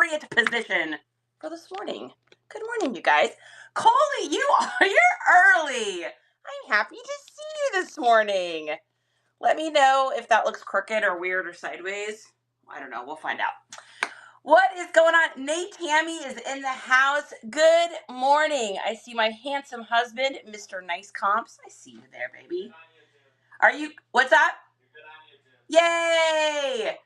appropriate position for this morning. Good morning, you guys. Coley, you're early. I'm happy to see you this morning. Let me know if that looks crooked or weird or sideways. I don't know. We'll find out. What is going on? Nate Tammy is in the house. Good morning. I see my handsome husband, Mr. Nice Comps. I see you there, baby. Are you? What's up? Yay!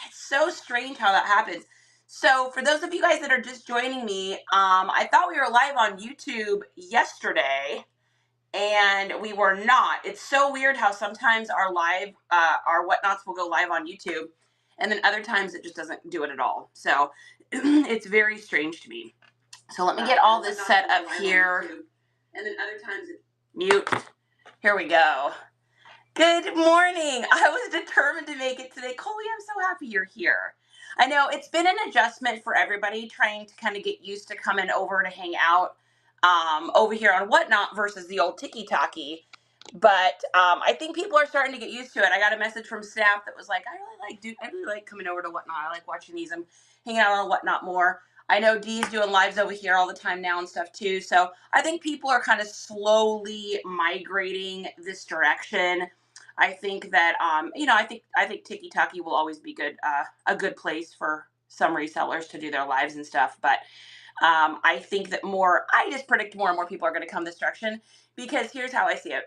It's so strange how that happens. So for those of you guys that are just joining me, I thought we were live on YouTube yesterday, and we were not. It's so weird how sometimes our whatnots will go live on YouTube, and then other times it just doesn't do it at all. So it's very strange to me. So let me get all this set up here. And then other times it mute. Here we go. Good morning. I was determined to make it today. Coley, I'm so happy you're here. I know it's been an adjustment for everybody trying to kind of get used to coming over to hang out over here on Whatnot versus the old tiki-talkie. But I think people are starting to get used to it. I got a message from staff that was like, I really like coming over to Whatnot. I like watching these. I'm hanging out on Whatnot more. I know Dee's doing lives over here all the time now and stuff too. So I think people are kind of slowly migrating this direction. I think that I think tiki-talkie will always be good, a good place for some resellers to do their lives and stuff. But I think that I just predict more and more people are going to come this direction, because here's how I see it.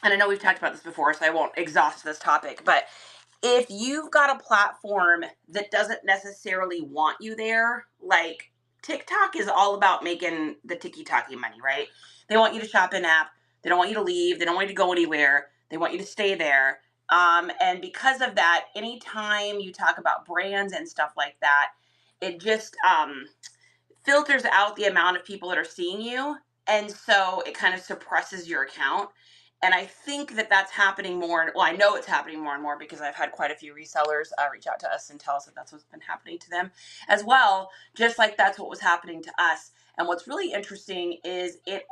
And I know we've talked about this before, so I won't exhaust this topic, but if you've got a platform that doesn't necessarily want you there, like TikTok is all about making the tiki-talkie money, right? They want you to shop in app. They don't want you to leave. They don't want you to go anywhere. They want you to stay there. And because of that, anytime you talk about brands and stuff like that, it just filters out the amount of people that are seeing you. And so it kind of suppresses your account. And I think that that's happening more. Well, I know it's happening more and more because I've had quite a few resellers reach out to us and tell us that that's what's been happening to them as well. Just like that's what was happening to us. And what's really interesting is it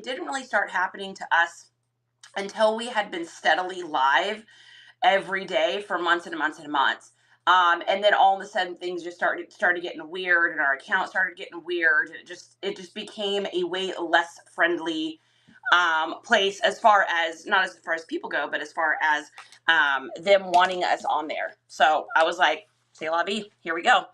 didn't really start happening to us until we had been steadily live every day for months and months and months. And then all of a sudden things just started getting weird, and our account started getting weird. It just became a way less friendly place, as far as, not as far as people go, but as far as them wanting us on there. So I was like, c'est la vie, here we go.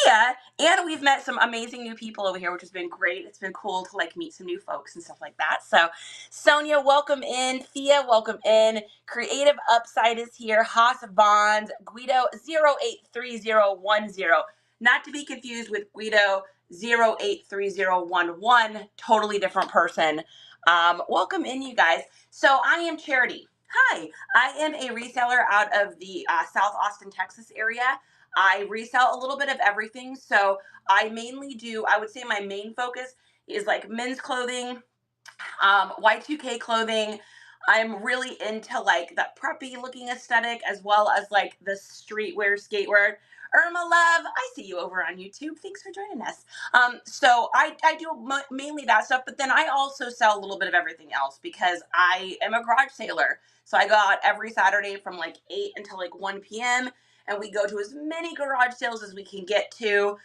Thea, and we've met some amazing new people over here, which has been great. It's been cool to like meet some new folks and stuff like that. So Sonia, welcome in. Thea, welcome in. Creative Upside is here. Haas Bonds, Guido 083010. Not to be confused with Guido 083011. Totally different person. Welcome in, you guys. So I am Charity. Hi, I am a reseller out of the South Austin, Texas area. I resell a little bit of everything. So I mainly I would say my main focus is like men's clothing, Y2K clothing. I'm really into like that preppy looking aesthetic, as well as like the streetwear, skatewear. Irma Love, I see you over on YouTube. Thanks for joining us. So I do mainly that stuff, but then I also sell a little bit of everything else because I am a garage sailor. So I go out every Saturday from like 8 until like 1 p.m. and we go to as many garage sales as we can get to.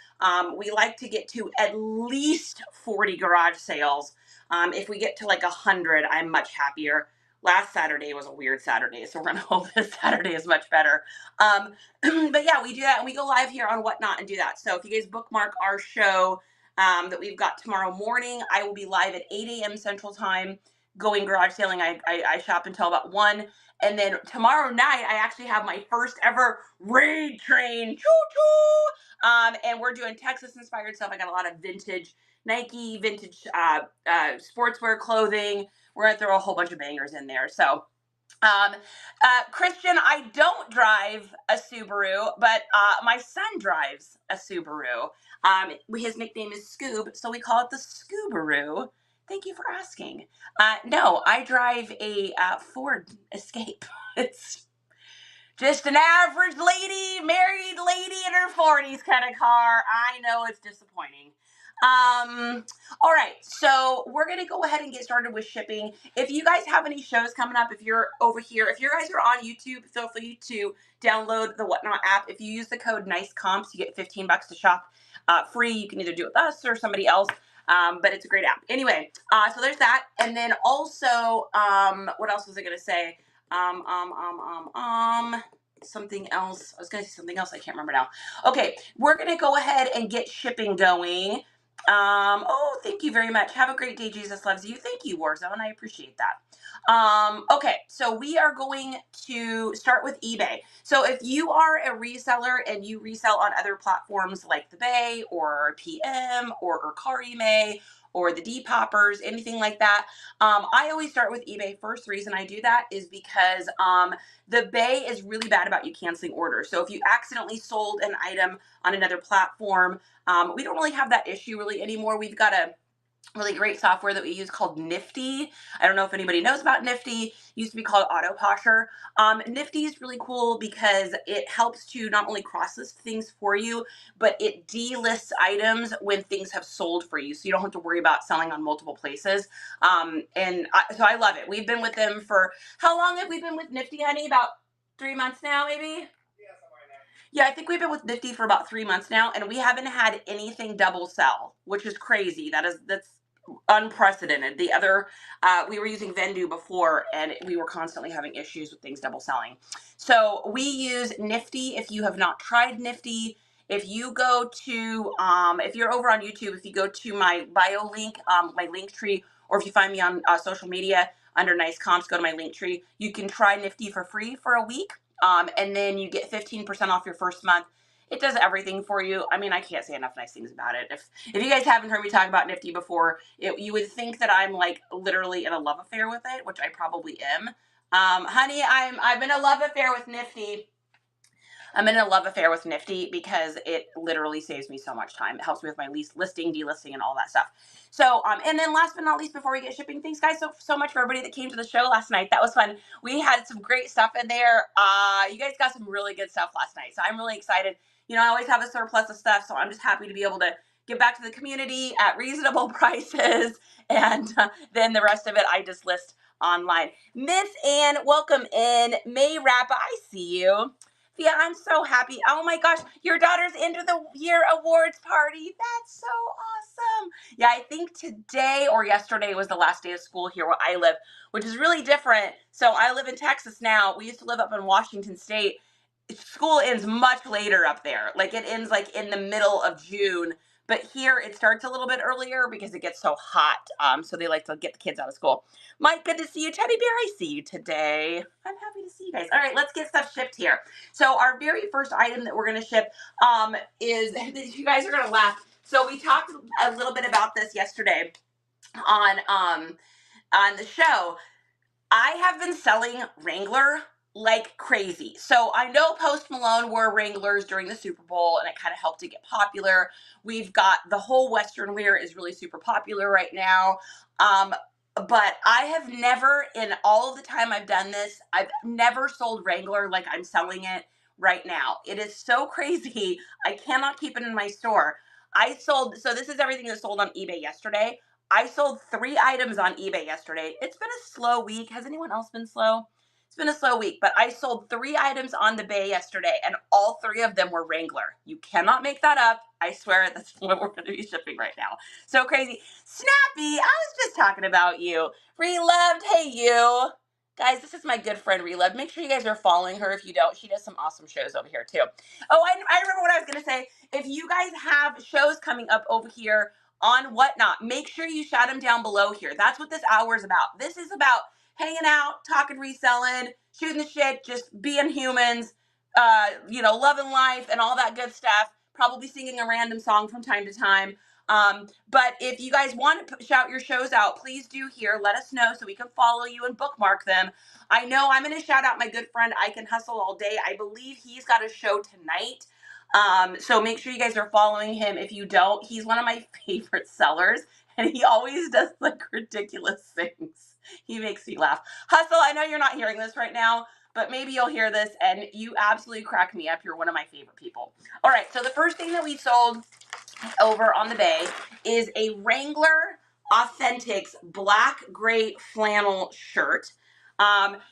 We like to get to at least 40 garage sales. If we get to like 100, I'm much happier. Last Saturday was a weird Saturday, so we're going to hope this Saturday is much better. But yeah, we do that, and we go live here on Whatnot and do that. So if you guys bookmark our show that we've got tomorrow morning, I will be live at 8 a.m. Central Time going garage sailing. I shop until about 1. And then tomorrow night, I actually have my first ever raid train. Choo-choo! And we're doing Texas-inspired stuff. I got a lot of vintage Nike, vintage sportswear clothing. We're going to throw a whole bunch of bangers in there. So, Christian, I don't drive a Subaru, but my son drives a Subaru. His nickname is Scoob, so we call it the Scoobaroo. Thank you for asking. No, I drive a Ford Escape. It's just an average lady, married lady in her 40s kind of car. I know it's disappointing. All right, so we're gonna go ahead and get started with shipping. If you guys have any shows coming up, if you're over here, if you guys are on YouTube, feel free to download the Whatnot app. If you use the code NICECOMPS, you get $15 to shop free. You can either do it with us or somebody else, but it's a great app. Anyway, so there's that, and then also, what else was I gonna say? Something else. I was gonna say something else. I can't remember now. Okay, we're gonna go ahead and get shipping going. Oh, thank you very much. Have a great day. Jesus loves you. Thank you, Warzone. I appreciate that. Okay, so we are going to start with eBay. So if you are a reseller and you resell on other platforms like the Bay or PM or Karime or the Depoppers, anything like that, I always start with eBay first. The reason I do that is because the Bay is really bad about you canceling orders. So if you accidentally sold an item on another platform, we don't really have that issue really anymore. We've got a really great software that we use called Nifty. I don't know if anybody knows about Nifty. It used to be called Autoposher. Nifty is really cool because it helps to not only cross-list things for you, but it delists items when things have sold for you, so you don't have to worry about selling on multiple places. So I love it. We've been with them for, how long have we been with Nifty, honey? About 3 months now, maybe? Yeah, I think we've been with Nifty for about 3 months now, and we haven't had anything double sell, which is crazy. That's unprecedented. The other, we were using Vendu before, and we were constantly having issues with things double selling. So we use Nifty. If you have not tried Nifty, if you go to, if you're over on YouTube, if you go to my bio link, my link tree, or if you find me on social media under Nice Comps, go to my link tree. You can try Nifty for free for a week. And then you get 15% off your first month. It does everything for you. I mean, I can't say enough nice things about it. If you guys haven't heard me talk about Nifty before, you would think that I'm like literally in a love affair with it, which I probably am. Honey, I'm in a love affair with Nifty. I'm in a love affair with Nifty because it literally saves me so much time. It helps me with my listing, delisting, and all that stuff. So, and then last but not least, before we get shipping, thanks guys so much for everybody that came to the show last night. That was fun. We had some great stuff in there. You guys got some really good stuff last night. So I'm really excited. You know, I always have a surplus of stuff, so I'm just happy to be able to give back to the community at reasonable prices. And then the rest of it, I just list online. Miss Ann, welcome in. May Rappa, I see you. Yeah, I'm so happy. Oh my gosh, your daughter's end of the year awards party. That's so awesome. Yeah, I think today or yesterday was the last day of school here where I live, which is really different. So I live in Texas now. We used to live up in Washington State. School ends much later up there. Like it ends like in the middle of June. But here it starts a little bit earlier because it gets so hot. So they like to get the kids out of school. Mike, good to see you. Teddy Bear, I see you today. I'm happy to see you guys. All right, let's get stuff shipped here. So our very first item that we're going to ship is, you guys are going to laugh. So we talked a little bit about this yesterday on the show. I have been selling Wrangler like crazy. So I know Post Malone wore Wranglers during the Super Bowl and it kind of helped to get popular. We've got the whole Western wear is really super popular right now. But I have never, in all of the time I've done this, I've never sold Wrangler like I'm selling it right now. It is so crazy. I cannot keep it in my store. So this is everything that sold on eBay yesterday. I sold 3 items on eBay yesterday. It's been a slow week. Has anyone else been slow? It's been a slow week, but I sold 3 items on the Bay yesterday, and all 3 of them were Wrangler. You cannot make that up. I swear that's what we're going to be shipping right now. So crazy. Snappy, I was just talking about you. Reloved, hey you. Guys, this is my good friend Reloved. Make sure you guys are following her if you don't. She does some awesome shows over here too. Oh, I remember what I was going to say. If you guys have shows coming up over here on Whatnot, make sure you shout them down below here. That's what this hour is about. This is about hanging out, talking, reselling, shooting the shit, just being humans, loving life and all that good stuff. Probably singing a random song from time to time. But if you guys want to shout your shows out, please do here. Let us know so we can follow you and bookmark them. I know I'm going to shout out my good friend I Can Hustle All Day. I believe he's got a show tonight. So make sure you guys are following him. If you don't, he's one of my favorite sellers and he always does like ridiculous things. He makes me laugh. Hustle, I know you're not hearing this right now, but maybe you'll hear this and you absolutely crack me up. You're one of my favorite people. All right, so the first thing that we sold over on the bay is a Wrangler Authentics black gray flannel shirt.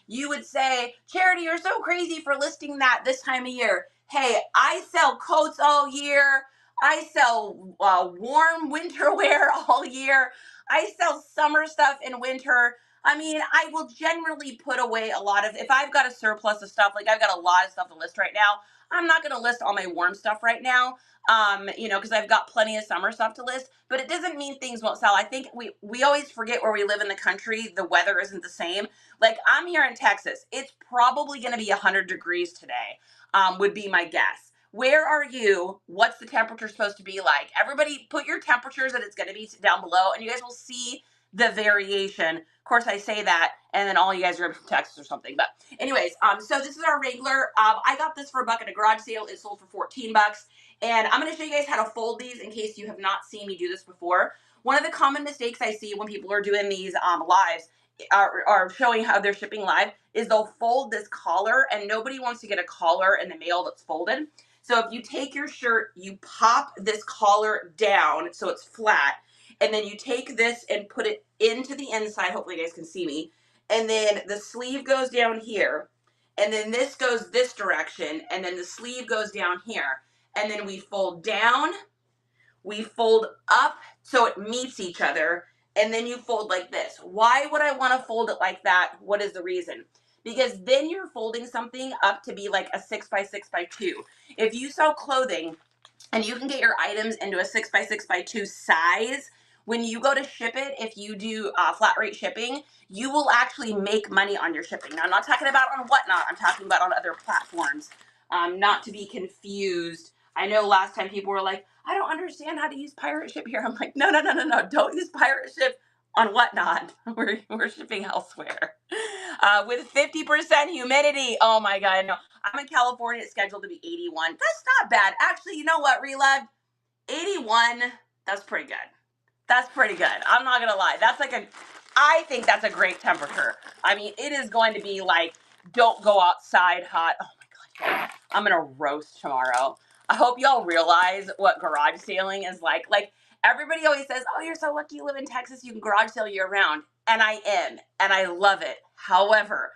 You would say, Charity, you're so crazy for listing that this time of year. Hey, I sell coats all year. I sell warm winter wear all year. I sell summer stuff in winter. I mean, I will generally put away a lot of, if I've got a surplus of stuff, like I've got a lot of stuff to list right now, I'm not going to list all my warm stuff right now, because I've got plenty of summer stuff to list, but it doesn't mean things won't sell. I think we always forget where we live in the country, the weather isn't the same. Like I'm here in Texas, it's probably going to be 100 degrees today, would be my guess. Where are you? What's the temperature supposed to be like? Everybody put your temperatures that it's going to be down below, and you guys will see the variation. Of course, I say that, and then all you guys are from Texas or something. But anyways, so this is our Wrangler. I got this for a buck at a garage sale. It sold for 14 bucks. And I'm going to show you guys how to fold these in case you have not seen me do this before. One of the common mistakes I see when people are doing these lives are showing how they're shipping live is they'll fold this collar, and nobody wants to get a collar in the mail that's folded. So if you take your shirt, you pop this collar down so it's flat, and then you take this and put it into the inside. Hopefully you guys can see me. And then the sleeve goes down here, and then this goes this direction, and then the sleeve goes down here. And then we fold down, we fold up so it meets each other, and then you fold like this. Why would I want to fold it like that? What is the reason? Because then you're folding something up to be like a 6x6x2. If you sell clothing and you can get your items into a 6x6x2 size, when you go to ship it, if you do flat rate shipping, you will actually make money on your shipping. Now, I'm not talking about on Whatnot. I'm talking about on other platforms. Not to be confused. I know last time people were like, I don't understand how to use pirate ship here. I'm like, no. Don't use pirate ship on Whatnot. We're shipping elsewhere. With 50% humidity. Oh my God, no. I'm in California. It's scheduled to be 81. That's not bad. Actually, you know what, Relove? 81, that's pretty good. That's pretty good. I'm not gonna lie. I think that's a great temperature. I mean, it is going to be like, don't go outside hot. Oh my God, I'm gonna roast tomorrow. I hope y'all realize what garage sailing is like. Like, everybody always says, oh, you're so lucky you live in Texas, you can garage sale year round. And I am, and I love it. However,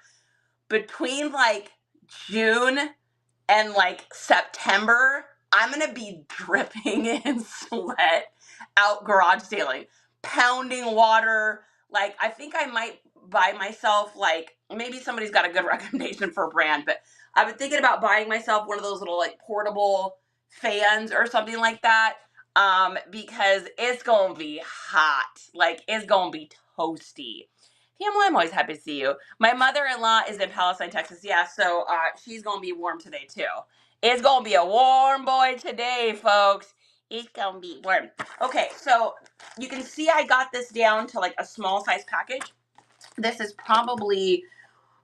between like June and like September, I'm gonna be dripping in sweat out garage sailing, pounding water. Like, I think I might buy myself, like, maybe somebody's got a good recommendation for a brand, but I've been thinking about buying myself one of those little like portable fans or something like that, because it's gonna be hot. Like, it's gonna be toasty. Pamela, I'm always happy to see you. My mother-in-law is in Palestine, Texas. Yeah, so she's going to be warm today, too. It's going to be a warm boy today, folks. It's going to be warm. Okay, so you can see I got this down to like a small size package. This is probably,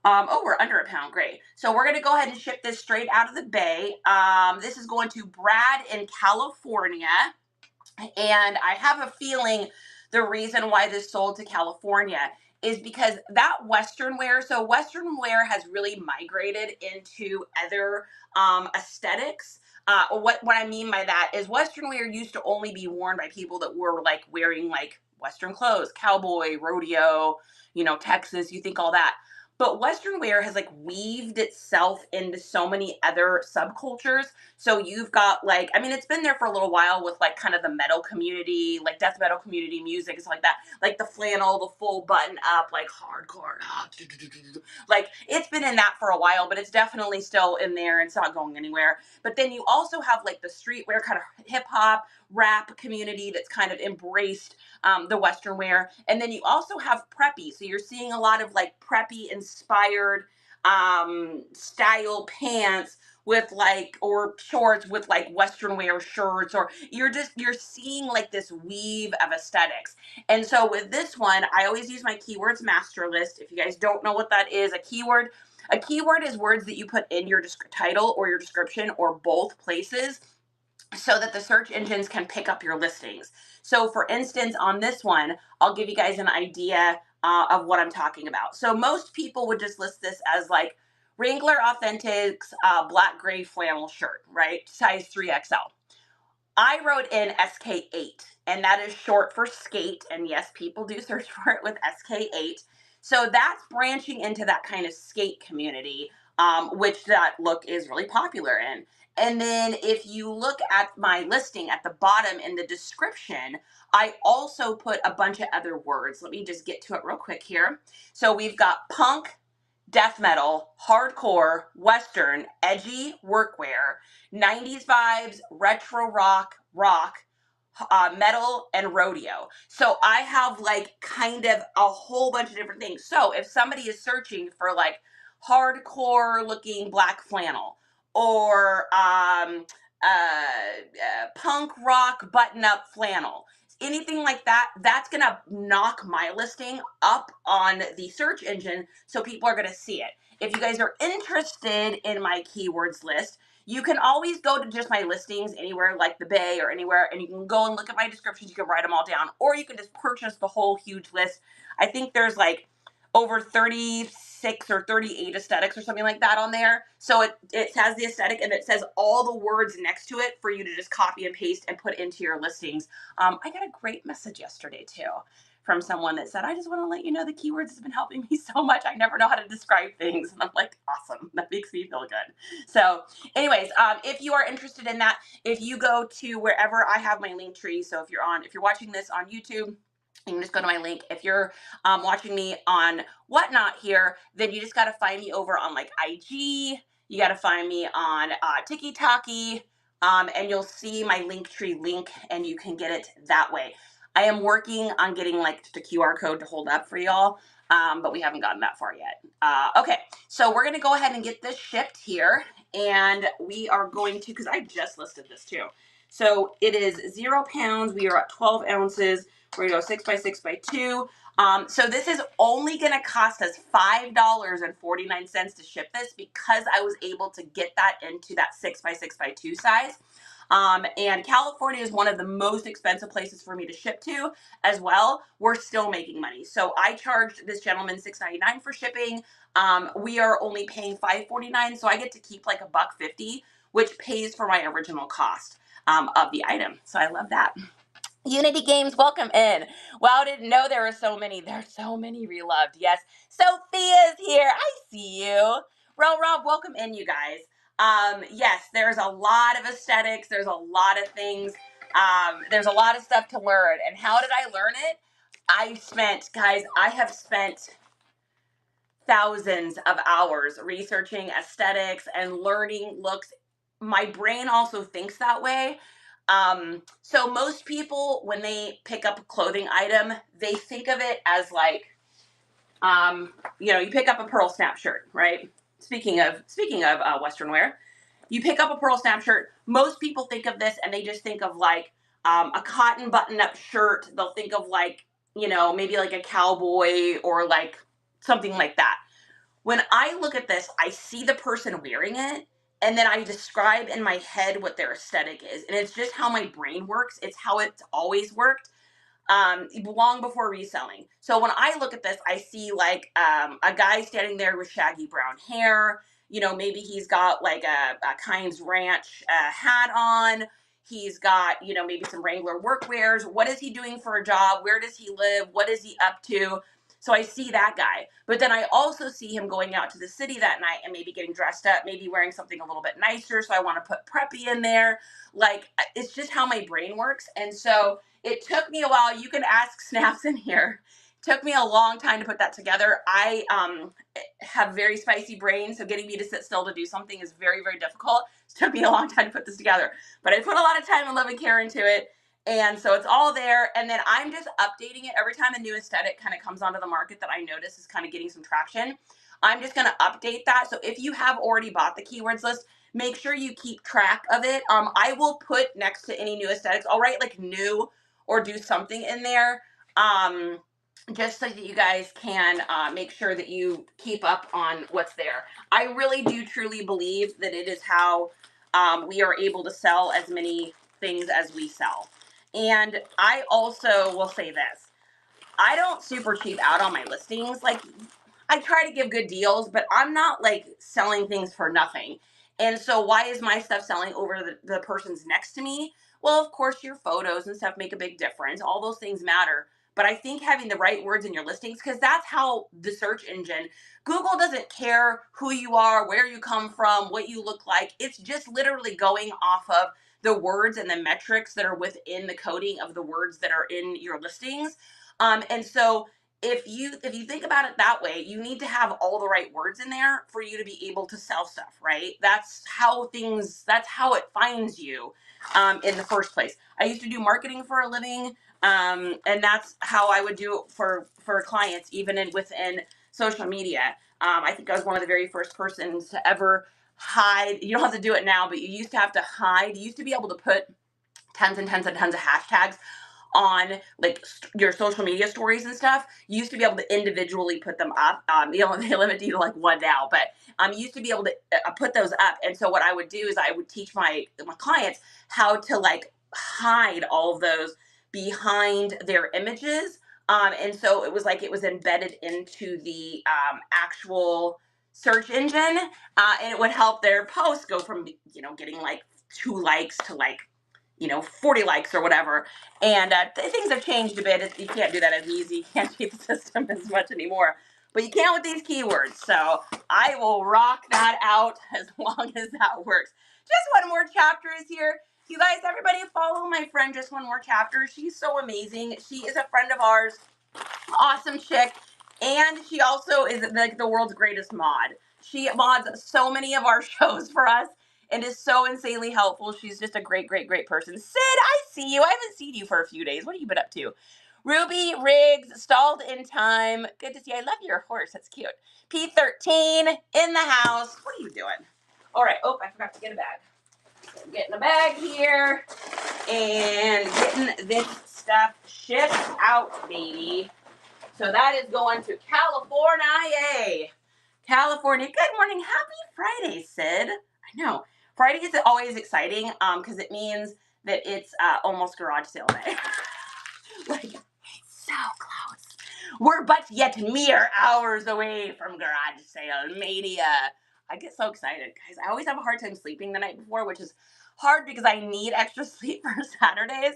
we're under a pound. Great. So we're going to go ahead and ship this straight out of the bay. This is going to Brad in California. And I have a feeling the reason why this sold to California is because that Western wear, so Western wear has really migrated into other aesthetics. What I mean by that is Western wear used to only be worn by people that were like wearing like Western clothes, cowboy, rodeo, Texas, you think all that. But Western wear has like weaved itself into so many other subcultures. So you've got like, I mean, it's been there for a little while with like kind of the metal community, like death metal community music, and stuff like that. Like the flannel, the full button up, like hardcore. Like, it's been in that for a while, but it's definitely still in there. It's not going anywhere. But then you also have like the streetwear kind of hip hop rap community that's kind of embraced the Western wear. And then you also have preppy. So you're seeing a lot of like preppy inspired style pants with like, or shorts with like Western wear shirts, or you're seeing like this weave of aesthetics. And so with this one, I always use my keywords master list. If you guys don't know what that is, a keyword is words that you put in your title or your description or both places, so that the search engines can pick up your listings. So for instance, on this one, I'll give you guys an idea of what I'm talking about. So most people would just list this as like Wrangler Authentics black gray flannel shirt, right? Size 3XL. I wrote in SK8, and that is short for skate. And yes, people do search for it with SK8. So that's branching into that kind of skate community, which that look is really popular in. And then if you look at my listing at the bottom in the description, I also put a bunch of other words. Let me just get to it real quick here. So we've got punk, death metal, hardcore, western, edgy workwear, 90s vibes, retro rock, metal, and rodeo. So I have like kind of a whole bunch of different things. So if somebody is searching for like hardcore looking black flannel or punk rock button up flannel, anything like that, that's gonna knock my listing up on the search engine, so people are gonna see it. If you guys are interested in my keywords list, you can always go to just my listings anywhere like the Bay or anywhere, and you can go and look at my descriptions. You can write them all down, or you can just purchase the whole huge list. I think there's like over 36 or 38 aesthetics or something like that on there. So it has the aesthetic and it says all the words next to it for you to just copy and paste and put into your listings. I got a great message yesterday too from someone that said, I just want to let you know the keywords has been helping me so much. I never know how to describe things. And I'm like, awesome. That makes me feel good. So anyways, if you are interested in that, if you go to wherever I have my link tree. So if you're watching this on YouTube, you can just go to my link. If you're watching me on Whatnot here, then you just got to find me over on like IG. You got to find me on TikTok, and you'll see my link tree link, and you can get it that way. I am working on getting like just a QR code to hold up for y'all, but we haven't gotten that far yet. Okay, so we're gonna go ahead and get this shipped here, and we are going to, because I just listed this too. So it is 0 pounds. We are at 12 ounces. We're gonna go 6 by 6 by 2. So this is only gonna cost us $5.49 to ship this, because I was able to get that into that 6 by 6 by 2 size. And California is one of the most expensive places for me to ship to as well. We're still making money. So I charged this gentleman $6.99 for shipping. We are only paying $5.49, so I get to keep like $1.50, which pays for my original cost of the item. So I love that. Unity Games, welcome in. Wow, didn't know there were so many. There's so many reloved. Yes, Sophia's here. I see you. Rob, welcome in, you guys. Yes, there's a lot of aesthetics. There's a lot of things. There's a lot of stuff to learn. And how did I learn it? I have spent thousands of hours researching aesthetics and learning looks. My brain also thinks that way. So most people, when they pick up a clothing item, they think of it as like, you pick up a pearl snap shirt, right? Speaking of Western wear, you pick up a pearl snap shirt. Most people think of this and they just think of like a cotton button-up shirt. They'll think of like, maybe like a cowboy or like something like that. When I look at this, I see the person wearing it, and then I describe in my head what their aesthetic is. And it's just how my brain works. It's how it's always worked, long before reselling. So when I look at this, I see like a guy standing there with shaggy brown hair. Maybe he's got like a Kynes Ranch hat on. He's got, maybe some Wrangler workwears. What is he doing for a job? Where does he live? What is he up to? So I see that guy. But then I also see him going out to the city that night and maybe getting dressed up, maybe wearing something a little bit nicer. So I want to put preppy in there. Like, it's just how my brain works. And so it took me a while. You can ask Snaps in here. It took me a long time to put that together. I have very spicy brain, so getting me to sit still to do something is very, very difficult. It took me a long time to put this together. But I put a lot of time and love and care into it. And so it's all there. And then I'm just updating it every time a new aesthetic kind of comes onto the market that I notice is kind of getting some traction. I'm just going to update that. So if you have already bought the keywords list, make sure you keep track of it. I will put next to any new aesthetics, I'll write like new or do something in there, just so that you guys can make sure that you keep up on what's there. I really do truly believe that it is how we are able to sell as many things as we sell. And I also will say this. I don't super cheap out on my listings. Like, I try to give good deals, but I'm not like selling things for nothing. And so why is my stuff selling over the person's next to me? Well, of course, your photos and stuff make a big difference. All those things matter. But I think having the right words in your listings, because that's how the search engine, Google doesn't care who you are, where you come from, what you look like. It's just literally going off of the words and the metrics that are within the coding of the words that are in your listings. And so if you think about it that way, you need to have all the right words in there for you to be able to sell stuff, right? That's how it finds you in the first place. I used to do marketing for a living, and that's how I would do it for clients, even within social media. I think I was one of the very first persons to ever hide. You don't have to do it now, but you used to have to hide. You used to be able to put tons and tons and tons of hashtags on like your social media stories and stuff. You used to be able to individually put them up. They limit you to like one now, but you used to be able to put those up. And so what I would do is I would teach my clients how to like hide all of those behind their images. And so it was like it was embedded into the actual search engine, and it would help their posts go from getting like 2 likes to like 40 likes or whatever. And things have changed a bit. You can't do that as easy. You can't cheat the system as much anymore. But you can with these keywords. So I will rock that out as long as that works. Just one more chapter is here. You guys, everybody follow my friend Just One More Chapter. She's so amazing. She is a friend of ours. Awesome chick. And she also is like the world's greatest mod. She mods so many of our shows for us and is so insanely helpful. She's just a great, great, great person. Sid, I see you. I haven't seen you for a few days. What have you been up to? Ruby Riggs, stalled in time. Good to see you. I love your horse. That's cute. P13 in the house. What are you doing? All right. Oh, I forgot to get a bag. So I'm getting a bag here and getting this stuff shipped out, baby. So that is going to California. California. Good morning. Happy Friday, Sid. I know. Friday is always exciting because it means that it's almost garage sale day. Like, it's so close. We're but yet mere hours away from garage sale mania. I get so excited, guys. I always have a hard time sleeping the night before, which is hard because I need extra sleep for Saturdays.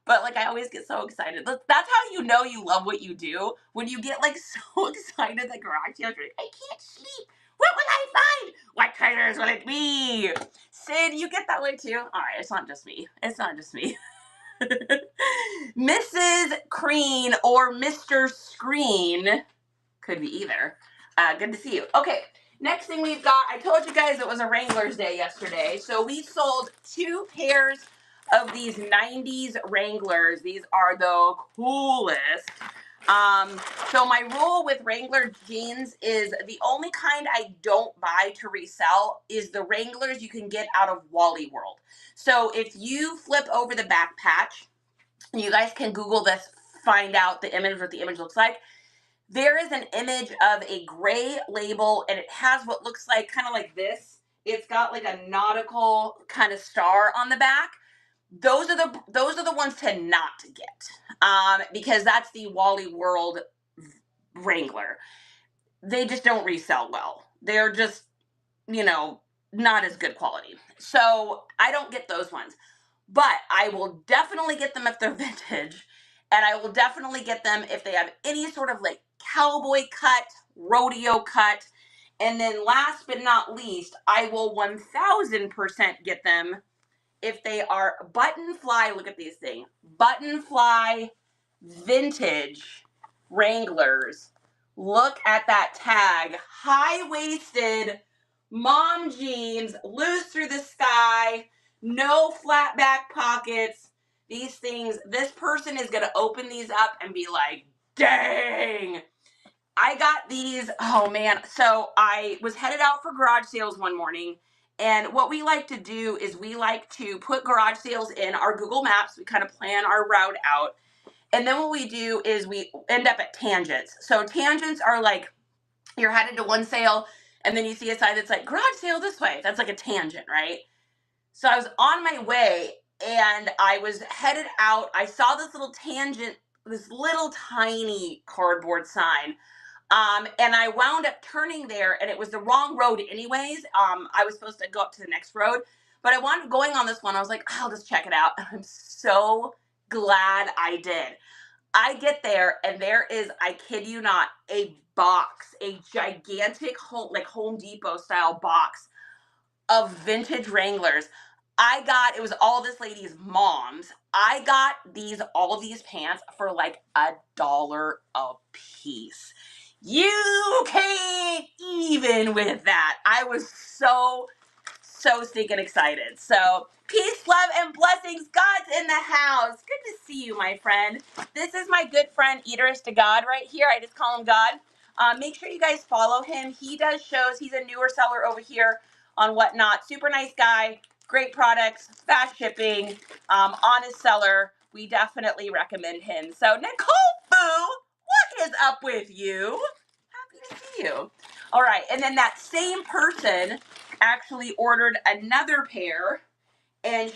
But like I always get so excited. That's how you know you love what you do. When you get like so excited that garage sale, you're like, I can't sleep. What will I find? What treasures will it be? Sid, you get that way too? All right, it's not just me. It's not just me. Mrs. Crean or Mr. Screen, could be either. Good to see you. Okay, next thing we've got, I told you guys it was a Wrangler's Day yesterday. So we sold 2 pairs of these 90s Wranglers. These are the coolest. So my rule with Wrangler jeans is the only kind I don't buy to resell is the Wranglers you can get out of Wally World. So if you flip over the back patch, you guys can Google this, find out the image, what the image looks like. There is an image of a gray label, and it has what looks like kind of like this. It's got like a nautical kind of star on the back. Those are the ones to not get, because that's the Wally World Wrangler. They just don't resell well. They're just, not as good quality. So I don't get those ones. But I will definitely get them if they're vintage. And I will definitely get them if they have any sort of like cowboy cut, rodeo cut. And then last but not least, I will 1000% get them if they are button fly. Look at these things. Button fly vintage Wranglers. Look at that tag. High-waisted mom jeans, loose through the sky, no flat back pockets. These things, this person is going to open these up and be like, dang. I got these, oh man. So I was headed out for garage sales one morning. And what we like to do is we like to put garage sales in our Google Maps. We kind of plan our route out. And then what we do is we end up at tangents. So tangents are like, you're headed to one sale and then you see a sign that's like garage sale this way. That's like a tangent, right? So I was on my way and I was headed out. I saw this little tangent, this little tiny cardboard sign. And I wound up turning there and it was the wrong road anyways. I was supposed to go up to the next road, But I wanted going on this one. I was like, I'll just check it out. And I'm so glad I did. I get there and there is, I kid you not, a box, a gigantic Home Depot style box of vintage Wranglers. It was all this lady's moms. I got all of these pants for like $1 a piece. You can't even with that. I was so stinking excited. So peace, love, and blessings. God's in the house. Good to see you, my friend. This is my good friend, Eaterist to God right here. I just call him God. Make sure you guys follow him. He does shows. He's a newer seller over here on Whatnot. Super nice guy. Great products. Fast shipping. Honest seller. We definitely recommend him. So Nicole Boo, what is up with you? Happy to see you. All right. And then that same person actually ordered another pair, and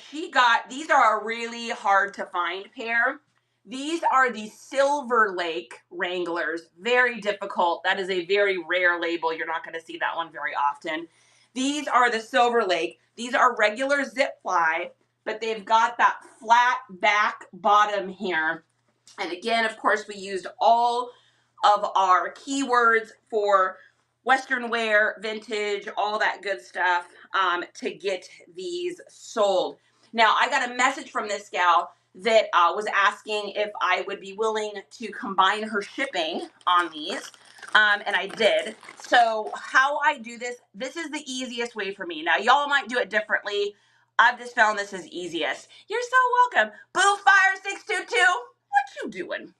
these are a really hard to find pair. These are the Silver Lake Wranglers. Very difficult. That is a very rare label. You're not going to see that one very often. These are the Silver Lake. These are regular zip fly, but they've got that flat back bottom here. And again, of course, we used all of our keywords for Western wear, vintage, all that good stuff to get these sold. Now, I got a message from this gal that was asking if I would be willing to combine her shipping on these, and I did. So how I do this is the easiest way for me. Now, y'all might do it differently. I've just found this is easiest. You're so welcome. Boo Fire 622, what you doing?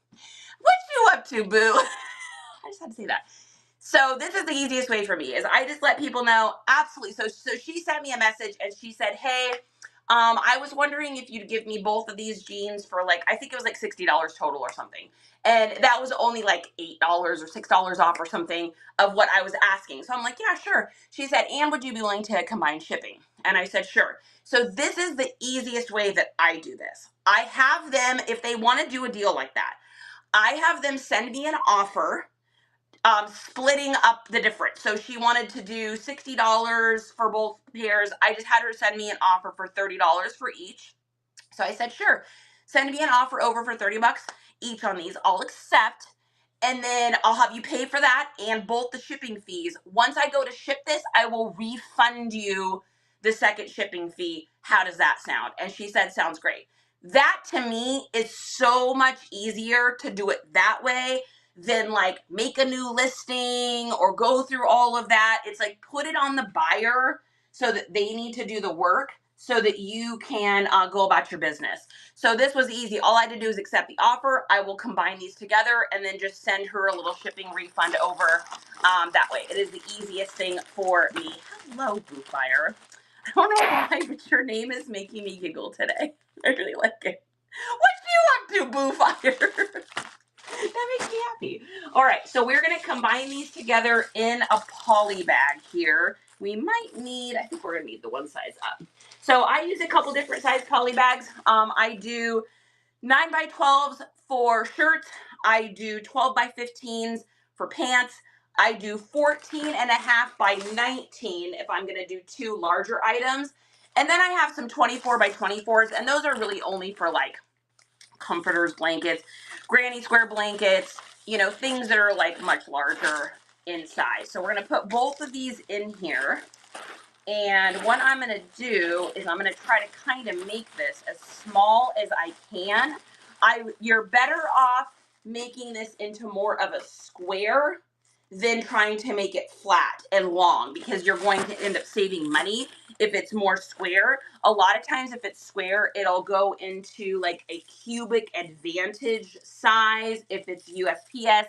What you up to, boo? I just had to say that. So this is the easiest way for me, is I just let people know. Absolutely. So she sent me a message and she said, hey, I was wondering if you'd give me both of these jeans for like, I think it was like $60 total or something. And that was only like $8 or $6 off or something of what I was asking. So I'm like, yeah, sure. She said, and would you be willing to combine shipping? And I said, sure. So this is the easiest way that I do this. I have them, if they want to do a deal like that, I have them send me an offer, splitting up the difference. So she wanted to do $60 for both pairs. I just had her send me an offer for $30 for each. So I said, sure, send me an offer over for 30 bucks each on these. I'll accept. And then I'll have you pay for that and both the shipping fees. Once I go to ship this, I will refund you the second shipping fee. How does that sound? And she said, sounds great. That to me is so much easier to do it that way than like make a new listing or go through all of that. It's like put it on the buyer so that they need to do the work so that you can go about your business. So this was easy. All I had to do is accept the offer. I will combine these together and then just send her a little shipping refund over that way. It is the easiest thing for me. Hello, Boo Fire. I don't know why, but your name is making me giggle today. I really like it. What you up to, Boo Fire? That makes me happy. All right, so we're going to combine these together in a poly bag here. We might need, I think we're going to need the one size up. So I use a couple different size poly bags. I do 9x12s for shirts. I do 12x15s for pants. I do 14.5x19 if I'm going to do two larger items. And then I have some 24x24s, and those are really only for like comforters, blankets, granny square blankets, you know, things that are like much larger in size. So we're going to put both of these in here. And what I'm going to do is I'm going to try to kind of make this as small as I can. You're better off making this into more of a square than trying to make it flat and long, because you're going to end up saving money if it's more square. A lot of times if it's square, it'll go into like a cubic advantage size. If it's USPS,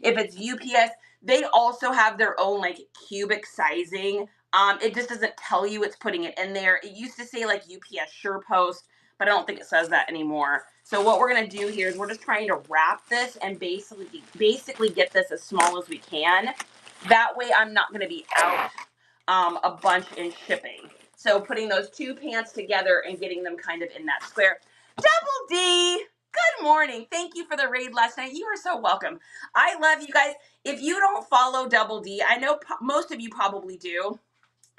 if it's UPS, they also have their own like cubic sizing. It just doesn't tell you it's putting it in there. It used to say like UPS SurePost, but I don't think it says that anymore. So what we're going to do here is we're just trying to wrap this and basically get this as small as we can. That way I'm not going to be out a bunch in shipping. So putting those two pants together and getting them kind of in that square. Double D, good morning. Thank you for the raid last night. You are so welcome. I love you guys. If you don't follow Double D, I know most of you probably do.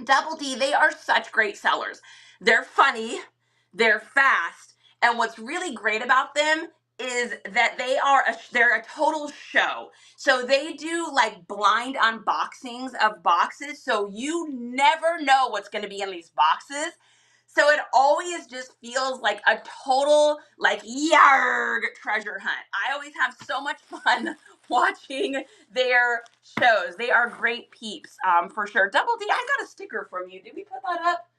Double D, they are such great sellers. They're funny, they're fast, and what's really great about them is that they're a total show. So they do like blind unboxings of boxes, so you never know what's going to be in these boxes. So it always just feels like a total like yarg treasure hunt. I always have so much fun watching their shows. They are great peeps, for sure. Double D, I got a sticker from you. Did we put that up?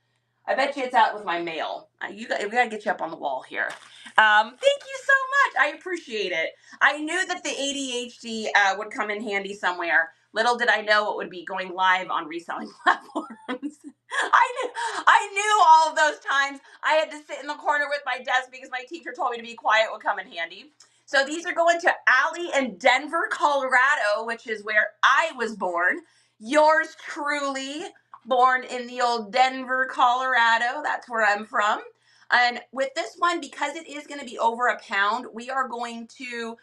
I bet you it's out with my mail. We gotta get you up on the wall here. Thank you so much. I appreciate it. I knew that the ADHD would come in handy somewhere. Little did I know it would be going live on reselling platforms. I knew all of those times I had to sit in the corner with my desk because my teacher told me to be quiet would come in handy. So these are going to Allie in Denver, Colorado, which is where I was born. Yours truly, born in the old Denver, Colorado. That's where I'm from. And with this one, because it is going to be over a pound, we are going to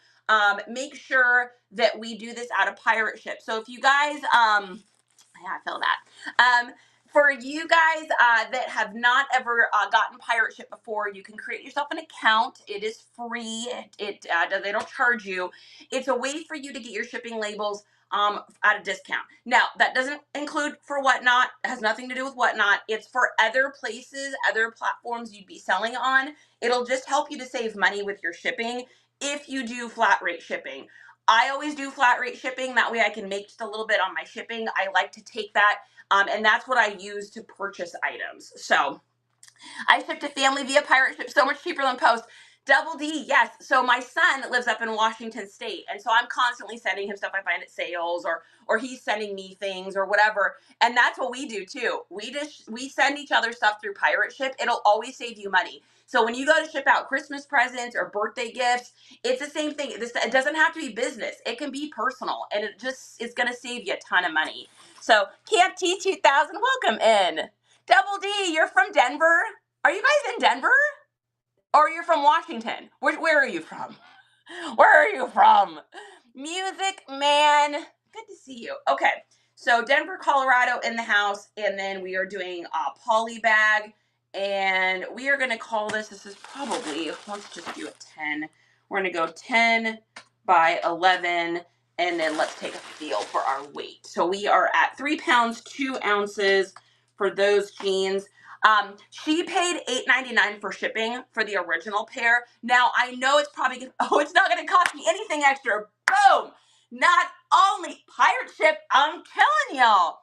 make sure that we do this out of pirate ship. So if you guys, yeah, I feel that. For you guys that have not ever gotten pirate ship before, you can create yourself an account. It is free. They don't charge you. It's a way for you to get your shipping labels at a discount. Now, that doesn't include for Whatnot. It has nothing to do with Whatnot. It's for other places, other platforms you'd be selling on. It'll just help you to save money with your shipping if you do flat rate shipping. I always do flat rate shipping. That way I can make just a little bit on my shipping. I like to take that, and that's what I use to purchase items. So I ship to family via pirate ship, so much cheaper than post. Double D, yes. So my son lives up in Washington State, and so I'm constantly sending him stuff I find at sales, or he's sending me things or whatever. And that's what we do too. We send each other stuff through pirate ship. It'll always save you money. So when you go to ship out Christmas presents or birthday gifts, it's the same thing. It doesn't have to be business. It can be personal, and it's going to save you a ton of money. So Camp T2000, welcome in. Double D, you're from Denver. Are you guys in Denver? Or you're from Washington? Where are you from? Where are you from? Music Man. Good to see you. Okay. So Denver, Colorado in the house. And then we are doing a poly bag. And we are going to call this is probably, let's just do a 10. We're going to go 10 by 11. And then let's take a feel for our weight. So we are at 3 pounds, 2 ounces for those jeans. She paid $8.99 for shipping for the original pair. Now I know it's probably it's not going to cost me anything extra. Boom! Not only pirate ship, I'm telling y'all.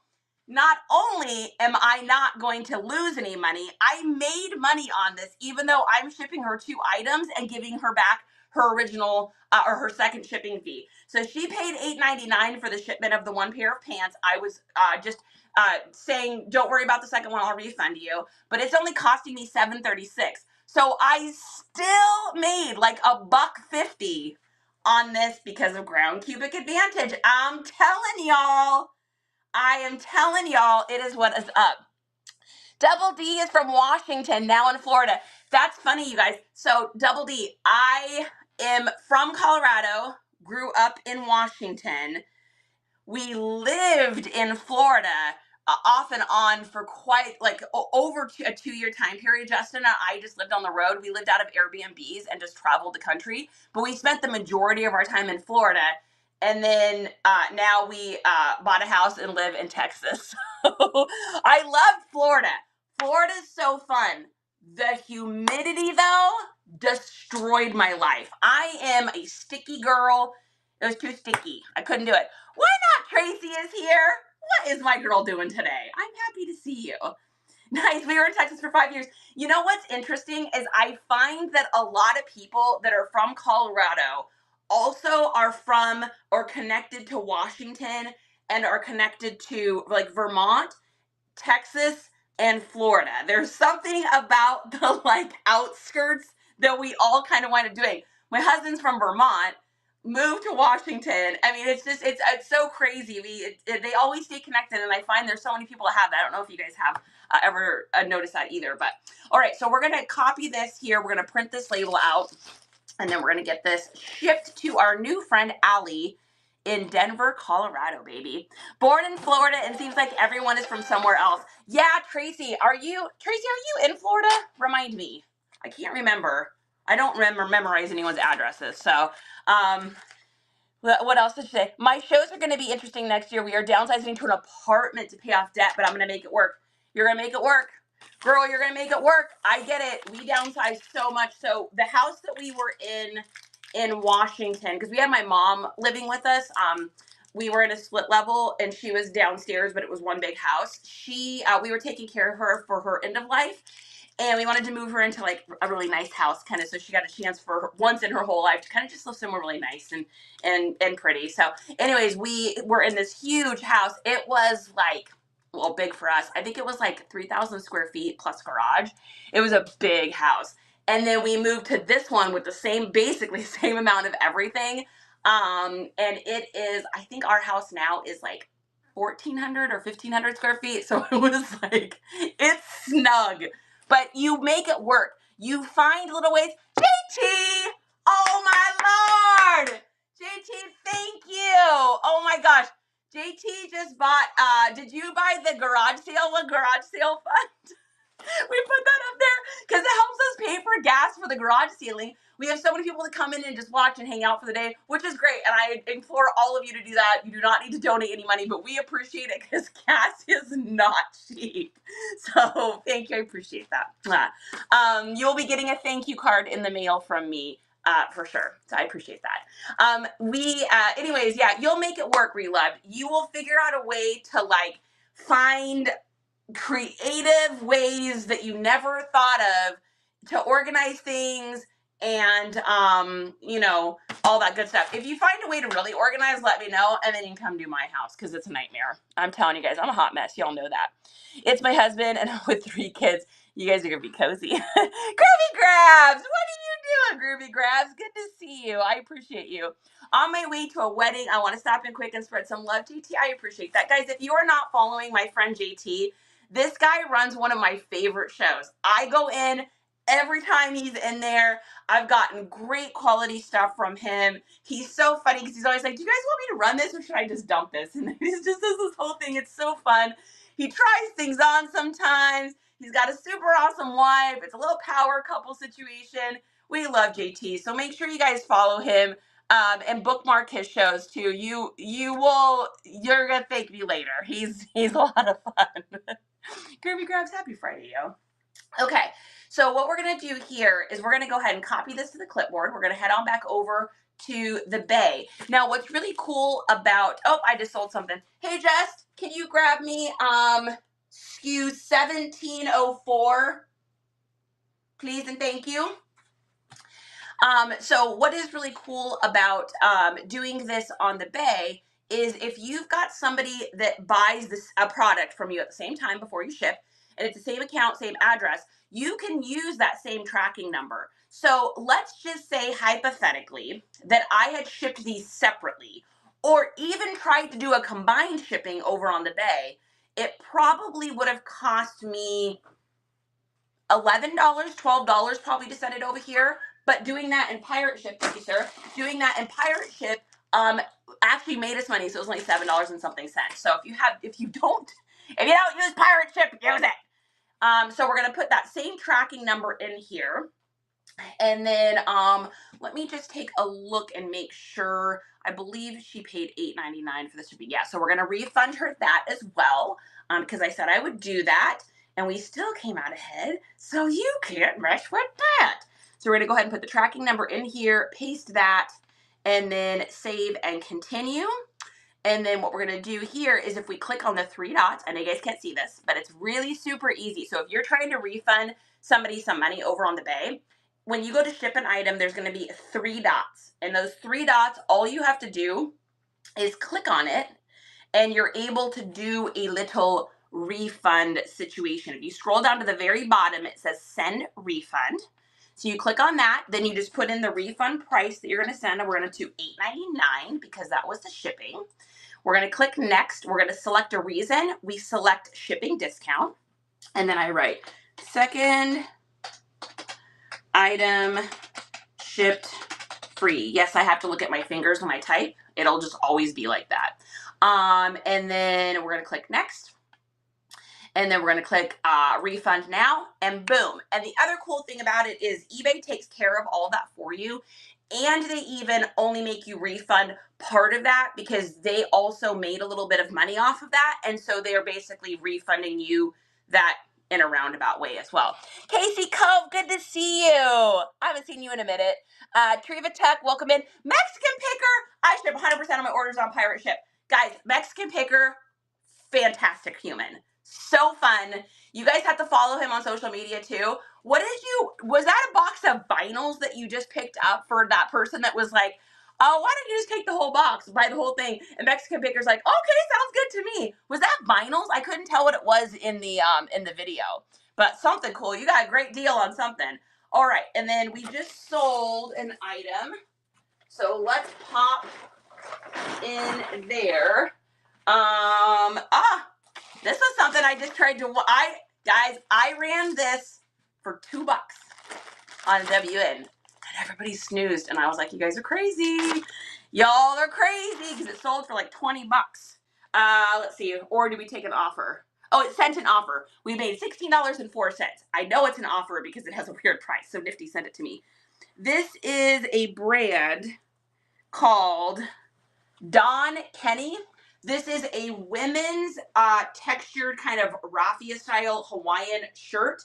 Not only am I not going to lose any money, I made money on this, even though I'm shipping her 2 items and giving her back her original or her second shipping fee. So she paid $8.99 for the shipment of the 1 pair of pants. I was just saying, don't worry about the second one, I'll refund you. But it's only costing me $7.36. So I still made like $1.50 on this because of ground cubic advantage. I'm telling y'all. It is what is up. Double D is from Washington, now in Florida. That's funny, you guys. So Double D, I am from Colorado, grew up in Washington. We lived in Florida off and on for quite like over a 2-year time period. Justin and I just lived on the road. We lived out of Airbnbs and just traveled the country, but we spent the majority of our time in Florida. And then now we bought a house and live in Texas. I love Florida. Florida's so fun. The humidity, though, destroyed my life. I am a sticky girl. It was too sticky. I couldn't do it. Why not? Tracy is here. What is my girl doing today? I'm happy to see you. Nice. We were in Texas for 5 years. You know what's interesting is I find that a lot of people that are from Colorado also are from or connected to Washington and are connected to like Vermont, Texas, and Florida. There's something about the like outskirts that we all kind of wind up doing. My husband's from Vermont, moved to Washington. I mean, it's so crazy. They always stay connected, and I find there's so many people that have that. I don't know if you guys have ever noticed that either. But all right, so we're gonna copy this here. We're gonna print this label out, and then we're gonna get this shipped to our new friend Allie in Denver, Colorado, baby. Born in Florida and seems like everyone is from somewhere else. Yeah, Tracy, are you in Florida? Remind me. I can't remember. I don't remember memorize anyone's addresses. So, what else did she say? My shows are going to be interesting next year. We are downsizing to an apartment to pay off debt, but I'm going to make it work. You're going to make it work. Girl, you're going to make it work. I get it. We downsized so much. So the house that we were in Washington, because we had my mom living with us, we were in a split level and she was downstairs, but it was one big house. We were taking care of her for her end of life. And we wanted to move her into like a really nice house, kind of, so she got a chance for once in her whole life to kind of just live somewhere really nice and pretty. So, anyways, we were in this huge house. It was like, well, big for us. I think it was like 3,000 square feet plus garage. It was a big house. And then we moved to this one with basically same amount of everything. And it is, I think our house now is like 1,400 or 1,500 square feet. So it was like, it's snug. But you make it work. You find little ways. JT! Oh my Lord! JT, thank you! Oh my gosh. JT just bought, did you buy the garage sale fund? We put that up there because it helps us pay for gas for the garage ceiling. We have so many people that come in and just watch and hang out for the day, which is great. And I implore all of you to do that. You do not need to donate any money, but we appreciate it because gas is not cheap. So thank you. I appreciate that. You'll be getting a thank you card in the mail from me. For sure. So I appreciate that. Anyways, yeah, you'll make it work, Reloved. You will figure out a way to like find creative ways that you never thought of to organize things and all that good stuff. If you find a way to really organize, let me know, and then you can come do my house because it's a nightmare. I'm telling you guys, I'm a hot mess. Y'all know that. It's my husband and I'm with 3 kids. You guys are gonna be cozy. Groovy Grabs, what are you doing, Groovy Grabs? Good to see you. I appreciate you. On my way to a wedding, I want to stop in quick and spread some love. JT, I appreciate that. Guys, if you are not following my friend JT, this guy runs one of my favorite shows. I go in every time he's in there. I've gotten great quality stuff from him. He's so funny because he's always like, do you guys want me to run this or should I just dump this? And he just does this whole thing. It's so fun. He tries things on sometimes. He's got a super awesome wife. It's a little power couple situation. We love JT. So make sure you guys follow him. And bookmark his shows too. You're gonna thank me later. He's a lot of fun. Groovy Grabs, happy Friday, yo. Okay, so what we're gonna do here is we're gonna go ahead and copy this to the clipboard. We're gonna head on back over to the bay. Now, what's really cool about, I just sold something. Hey, Jess, can you grab me SKU 1704, please and thank you. So what is really cool about doing this on the bay is if you've got somebody that buys a product from you at the same time before you ship, and it's the same account, same address, you can use that same tracking number. So let's just say hypothetically that I had shipped these separately or even tried to do a combined shipping over on the bay. It probably would have cost me $11, $12 probably to send it over here. But doing that in Pirate Ship, thank you, sir. Doing that in Pirate Ship actually made us money, so it was only $7 and something cents. So if you don't use Pirate Ship, use it. So we're gonna put that same tracking number in here. And then let me just take a look and make sure. I believe she paid $8.99 for this shipping. Yeah, so we're gonna refund her that as well, because I said I would do that, and we still came out ahead. So you can't mess with that. So we're gonna go ahead and put the tracking number in here, paste that, and then save and continue. And then what we're gonna do here is if we click on the 3 dots, I know you guys can't see this, but it's really super easy. So if you're trying to refund somebody some money over on the bay, when you go to ship an item, there's gonna be 3 dots. And those 3 dots, all you have to do is click on it, and you're able to do a little refund situation. If you scroll down to the very bottom, it says send refund. So you click on that, then you just put in the refund price that you're gonna send, and we're gonna do $8.99 because that was the shipping. We're gonna click next. We're gonna select a reason. We select shipping discount, and then I write second item shipped free. Yes, I have to look at my fingers when I type. It'll just always be like that. And then we're going to click next. And then we're going to click refund now, and boom. And the other cool thing about it is eBay takes care of all that for you. And they even only make you refund part of that because they also made a little bit of money off of that. And so they're basically refunding you that in a roundabout way as well. Casey Cove, good to see you. I haven't seen you in a minute. Triva Tech, welcome in. Mexican Picker, I ship 100% of my orders on Pirate Ship. Guys, Mexican Picker, fantastic human. So fun. You guys have to follow him on social media too. Was that a box of vinyls that you just picked up for that person that was like, oh, why don't you just take the whole box, buy the whole thing? And Mexican Picker's like, okay, sounds good to me. Was that vinyls? I couldn't tell what it was in the video, but something cool. You got a great deal on something. All right, and then we just sold an item. So let's pop in there. This was something I just tried to, I ran this for $2 on WN, and everybody snoozed, and I was like, you guys are crazy. Y'all are crazy, because it sold for like $20. Let's see, or did we take an offer? Oh, it sent an offer. We made $16.04. I know it's an offer because it has a weird price, so Nifty sent it to me. This is a brand called Don Kenny. This is a women's textured kind of raffia style Hawaiian shirt.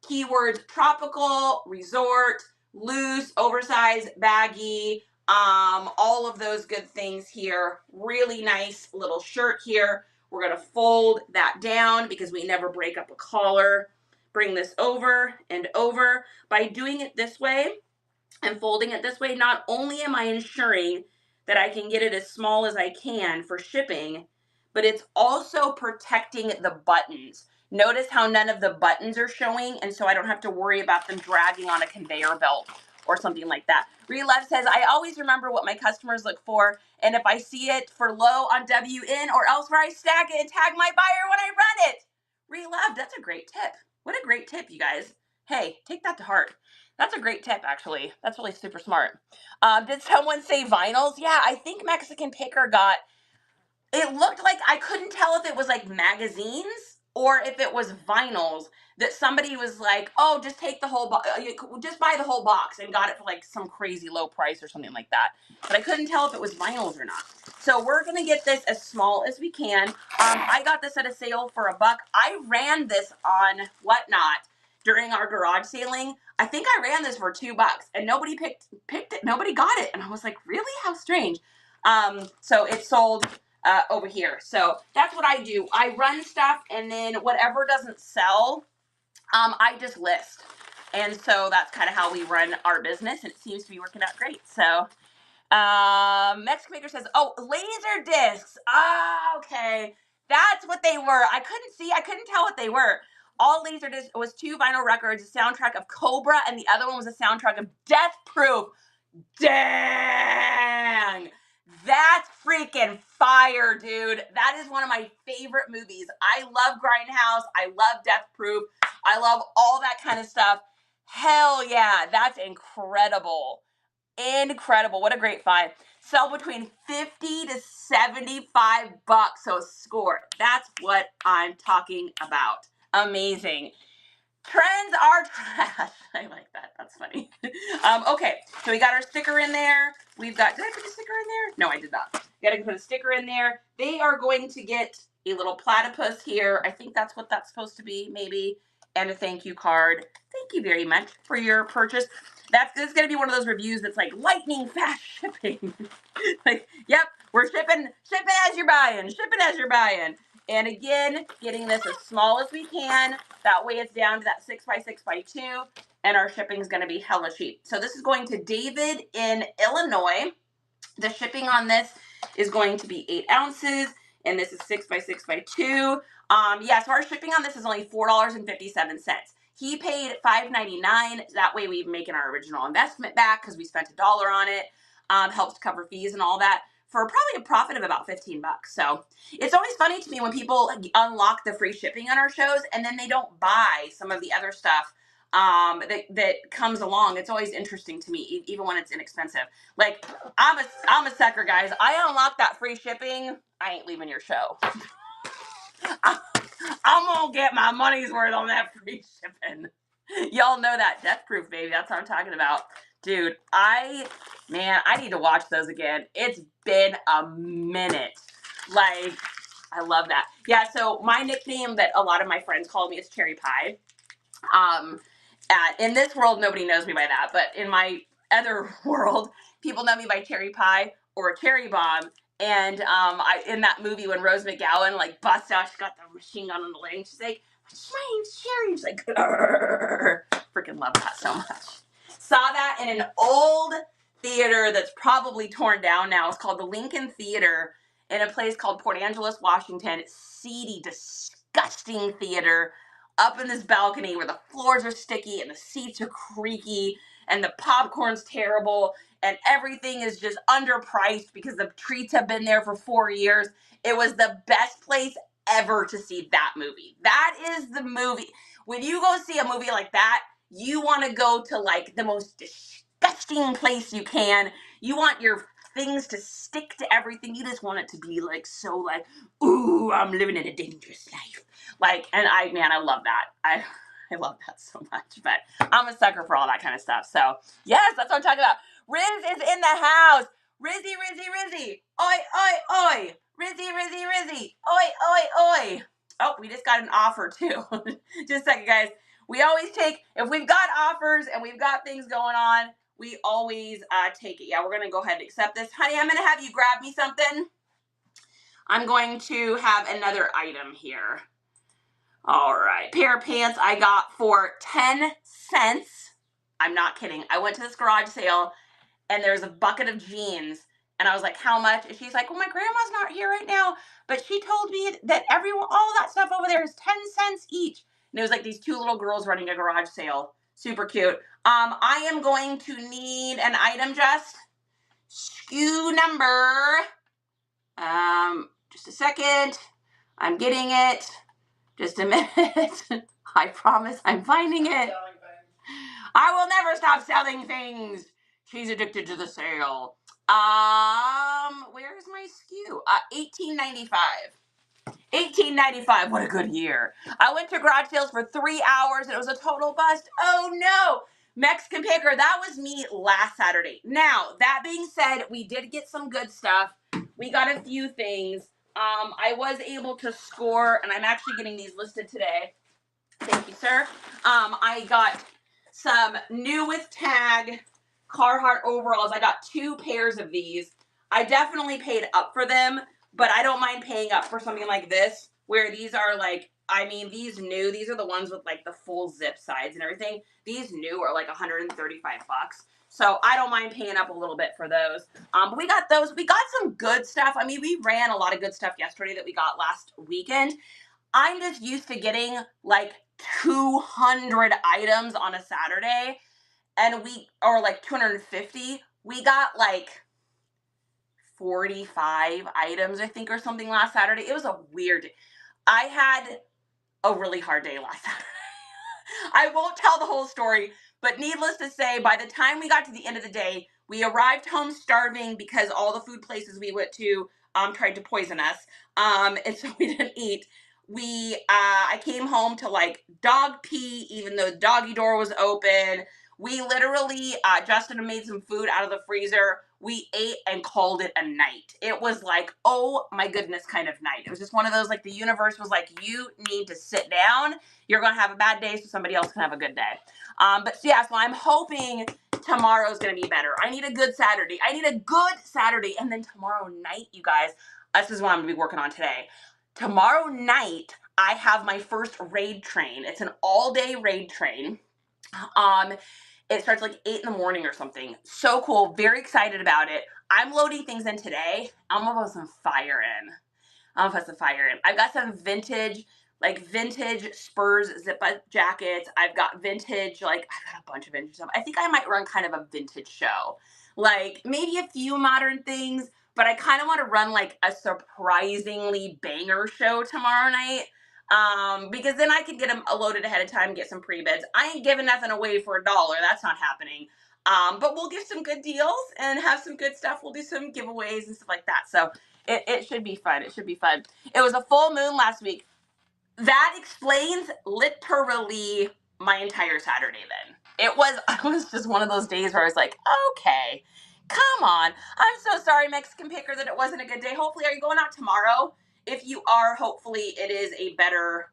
Keywords: tropical, resort, loose, oversized, baggy, all of those good things here. Really nice little shirt here. We're gonna fold that down because we never break up a collar. Bring this over and over. By doing it this way and folding it this way, not only am I ensuring that I can get it as small as I can for shipping, but it's also protecting the buttons. Notice how none of the buttons are showing, and so I don't have to worry about them dragging on a conveyor belt or something like that. Relove says, I always remember what my customers look for, and if I see it for low on WN or elsewhere, I stack it and tag my buyer when I run it. Relove, that's a great tip. What a great tip, you guys. Hey, take that to heart. That's a great tip, actually. That's really super smart. Did someone say vinyls? Yeah, I think Mexican Picker got, it looked like, I couldn't tell if it was like magazines or if it was vinyls, that somebody was like, oh, just take the whole box, just buy the whole box, and got it for like some crazy low price or something like that. But I couldn't tell if it was vinyls or not. So we're going to get this as small as we can. I got this at a sale for $1. I ran this on Whatnot during our garage sailing. I think I ran this for $2 and nobody picked it. Nobody got it. And I was like, really? How strange. So it sold over here. So that's what I do. I run stuff, and then whatever doesn't sell, I just list. And so that's kind of how we run our business, and it seems to be working out great. So Mexican Maker says, oh, laser discs. Okay. That's what they were. I couldn't tell what they were. All laser discs was 2 vinyl records, a soundtrack of Cobra, and the other one was a soundtrack of Death Proof. Dang! That's freaking fire, dude. That is one of my favorite movies. I love Grindhouse. I love Death Proof. I love all that kind of stuff. Hell yeah, that's incredible. Incredible. What a great find. Sell between $50 to $75. So score. That's what I'm talking about. Amazing. Trends are trash. I like that. That's funny. Okay, so we got our sticker in there. We've got, did I put a sticker in there? No, I did not. Got to put a sticker in there. They are going to get a little platypus here. I think that's what that's supposed to be, maybe. And a thank you card. Thank you very much for your purchase. This is going to be one of those reviews that's like lightning fast shipping. Like, yep, we're shipping as you're buying, shipping as you're buying. And again, getting this as small as we can. That way it's down to that 6x6x2, and our shipping is going to be hella cheap. So this is going to David in Illinois. The shipping on this is going to be 8 ounces, and this is 6x6x2. Yeah, so our shipping on this is only $4.57. He paid $5.99. That way we've making our original investment back because we spent $1 on it. Helps cover fees and all that, for probably a profit of about $15. So it's always funny to me when people unlock the free shipping on our shows and then they don't buy some of the other stuff that comes along. It's always interesting to me, even when it's inexpensive. Like, I'm a sucker, guys. I unlock that free shipping, I ain't leaving your show. I'm gonna get my money's worth on that free shipping. Y'all know that. Death Proof, baby. That's what I'm talking about. Dude, I need to watch those again. It's been a minute. Like, I love that. Yeah, so my nickname that a lot of my friends call me is Cherry Pie. In this world, nobody knows me by that, but in my other world, people know me by Cherry Pie or Cherry Bomb. And in that movie when Rose McGowan like busts out, she's got the machine gun on the leg. She's like, "My name's Cherry." She's like, "Grr." Freaking love that so much. Saw that in an old theater that's probably torn down now. It's called the Lincoln Theater in a place called Port Angeles, Washington. Seedy, disgusting theater up in this balcony where the floors are sticky and the seats are creaky and the popcorn's terrible and everything is just underpriced because the treats have been there for 4 years. It was the best place ever to see that movie. That is the movie. When you go see a movie like that, you want to go to like the most disgusting place you can. You want your things to stick to everything. You just want it to be like so like, ooh, I'm living in a dangerous life. Like, and I love that. I love that so much, but I'm a sucker for all that kind of stuff. So yes, that's what I'm talking about. Riz is in the house. Rizzy. Oi, oi, oi. Rizzy. Oi, oi, oi. Oh, we just got an offer too. Just a second, guys. We always take, if we've got offers and we've got things going on, we always take it. Yeah, we're going to go ahead and accept this. Honey, I'm going to have you grab me something. I'm going to have another item here. All right, pair of pants I got for 10 cents. I'm not kidding. I went to this garage sale and there's a bucket of jeans and I was like, how much? And she's like, well, my grandma's not here right now, but she told me that all that stuff over there is 10 cents each. And it was like these two little girls running a garage sale. Super cute. I am going to need an item just. SKU number. Just a second. I'm getting it. Just a minute. I promise I'm finding it. I will never stop selling things. She's addicted to the sale. Where's my SKU? $18.95. $18.95. What a good year. I went to garage sales for 3 hours and it was a total bust. Oh no. Mexican picker. That was me last Saturday. Now, that being said, we did get some good stuff. We got a few things. I was able to score, and I'm actually getting these listed today. Thank you, sir. I got some new with tag Carhartt overalls. I got 2 pairs of these. I definitely paid up for them, but I don't mind paying up for something like this, where these are like, these are the ones with like the full zip sides and everything. These new are like 135 bucks. So I don't mind paying up a little bit for those. But we got those. We got some good stuff. We ran a lot of good stuff yesterday that we got last weekend. I'm just used to getting like 200 items on a Saturday or like 250. We got like 45 items, I think, or something last Saturday. It was a weird day. I had a really hard day last Saturday. I won't tell the whole story, but needless to say, by the time we got to the end of the day, we arrived home starving because all the food places we went to tried to poison us. And so we didn't eat. I came home to like dog pee, even though the doggy door was open. We literally, Justin made some food out of the freezer. We ate and called it a night. It was like, oh my goodness kind of night. It was just one of those, like the universe was like, you need to sit down. You're going to have a bad day so somebody else can have a good day. But so I'm hoping tomorrow's going to be better. I need a good Saturday. And then tomorrow night, you guys, this is what I'm going to be working on today. Tomorrow night, I have my first raid train. It's an all-day raid train. It starts like 8 in the morning or something. So cool. Very excited about it. I'm loading things in today. I'm gonna put some fire in. I've got some vintage Spurs zip-up jackets. I've got a bunch of vintage stuff. I think I might run kind of a vintage show. Like maybe a few modern things, but I kind of want to run like a surprisingly banger show tomorrow night. Because then I can get them loaded ahead of time, get some pre-bids. I ain't giving nothing away for $1. That's not happening. But we'll give some good deals and have some good stuff. We'll do some giveaways and stuff like that. So it should be fun. It should be fun. It was a full moon last week. That explains literally my entire Saturday then. It was just one of those days where I was like, okay, come on. I'm so sorry, Mexican Picker, that it wasn't a good day. Hopefully, are you going out tomorrow? If you are, hopefully it is a better,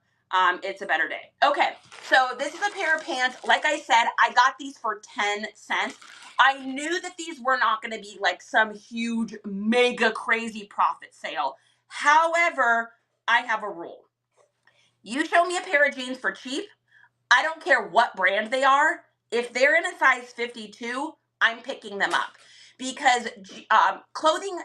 it's a better day. Okay, so this is a pair of pants. Like I said, I got these for 10 cents. I knew that these were not going to be like some huge, mega crazy profit sale. However, I have a rule. You show me a pair of jeans for cheap, I don't care what brand they are. If they're in a size 52, I'm picking them up because clothing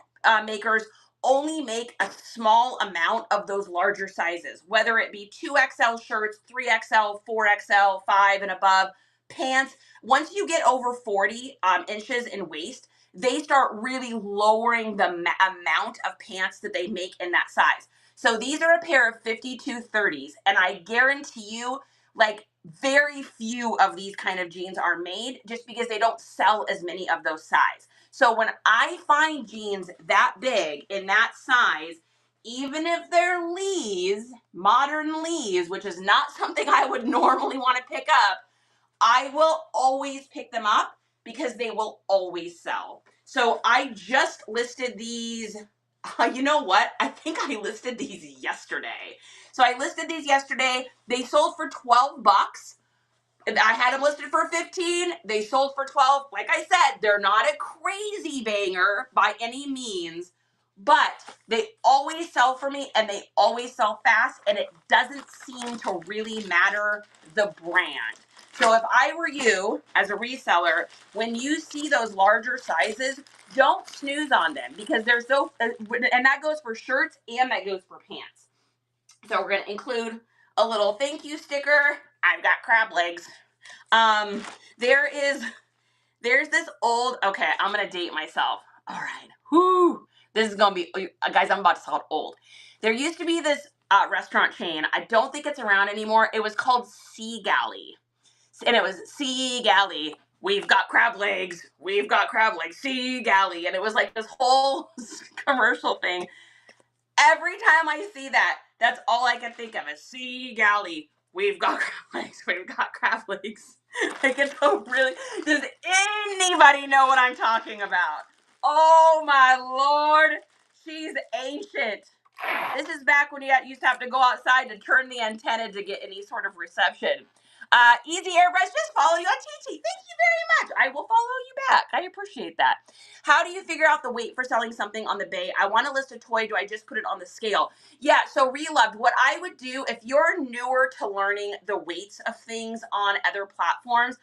makers only make a small amount of those larger sizes, whether it be 2XL shirts, 3XL, 4XL, 5 and above, pants. Once you get over 40 inches in waist, they start really lowering the amount of pants that they make in that size. So these are a pair of 52 30s, and I guarantee you, like, very few of these kind of jeans are made just because they don't sell as many of those size. So when I find jeans that big in that size, even if they're Lee's, modern Lee's, which is not something I would normally want to pick up, I will always pick them up because they will always sell. So I just listed these. You know what? I think I listed these yesterday. So I listed these yesterday. They sold for 12 bucks. I had them listed for 15. They sold for 12. Like I said, they're not a crazy banger by any means, but they always sell for me and they always sell fast, and it doesn't seem to really matter the brand. So if I were you as a reseller, when you see those larger sizes, don't snooze on them because they're so, and that goes for shirts and that goes for pants. So we're going to include a little thank you sticker. I've got crab legs. There's this old, okay, I'm going to date myself. All right. Whoo. This is going to be, guys, I'm about to sound old. There used to be this restaurant chain. I don't think it's around anymore. It was called Sea Galley. And it was Sea Galley. We've got crab legs. We've got crab legs. Sea Galley. And it was like this whole commercial thing. Every time I see that, that's all I can think of is Sea Galley. We've got crab legs. We've got crab legs. Like, it's so really, does anybody know what I'm talking about? Oh my Lord, she's ancient. This is back when you used to have to go outside to turn the antenna to get any sort of reception. Easy Airbrush, just follow you on TT. Thank you very much. I will follow you back. I appreciate that. How do you figure out the weight for selling something on the bay? I want to list a toy. Do I just put it on the scale? Yeah, so Reloved, what I would do if you're newer to learning the weights of things on other platforms,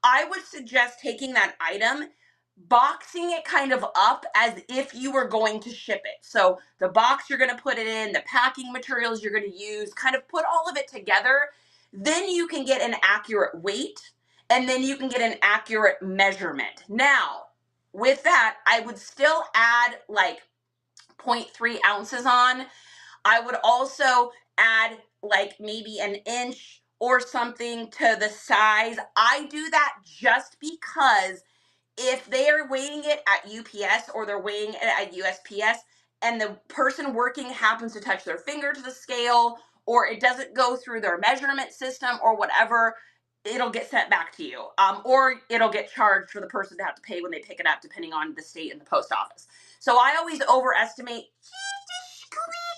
I would suggest taking that item, boxing it kind of up as if you were going to ship it. So the box you're going to put it in, the packing materials you're going to use, kind of put all of it together. Then you can get an accurate weight, and then you can get an accurate measurement. Now, with that, I would still add like 0.3 ounces on. I would also add like maybe an inch or something to the size. I do that just because if they are weighing it at UPS or they're weighing it at USPS and the person working happens to touch their finger to the scale, or it doesn't go through their measurement system or whatever, it'll get sent back to you. Or it'll get charged for the person to have to pay when they pick it up, depending on the state and the post office. So I always overestimate just a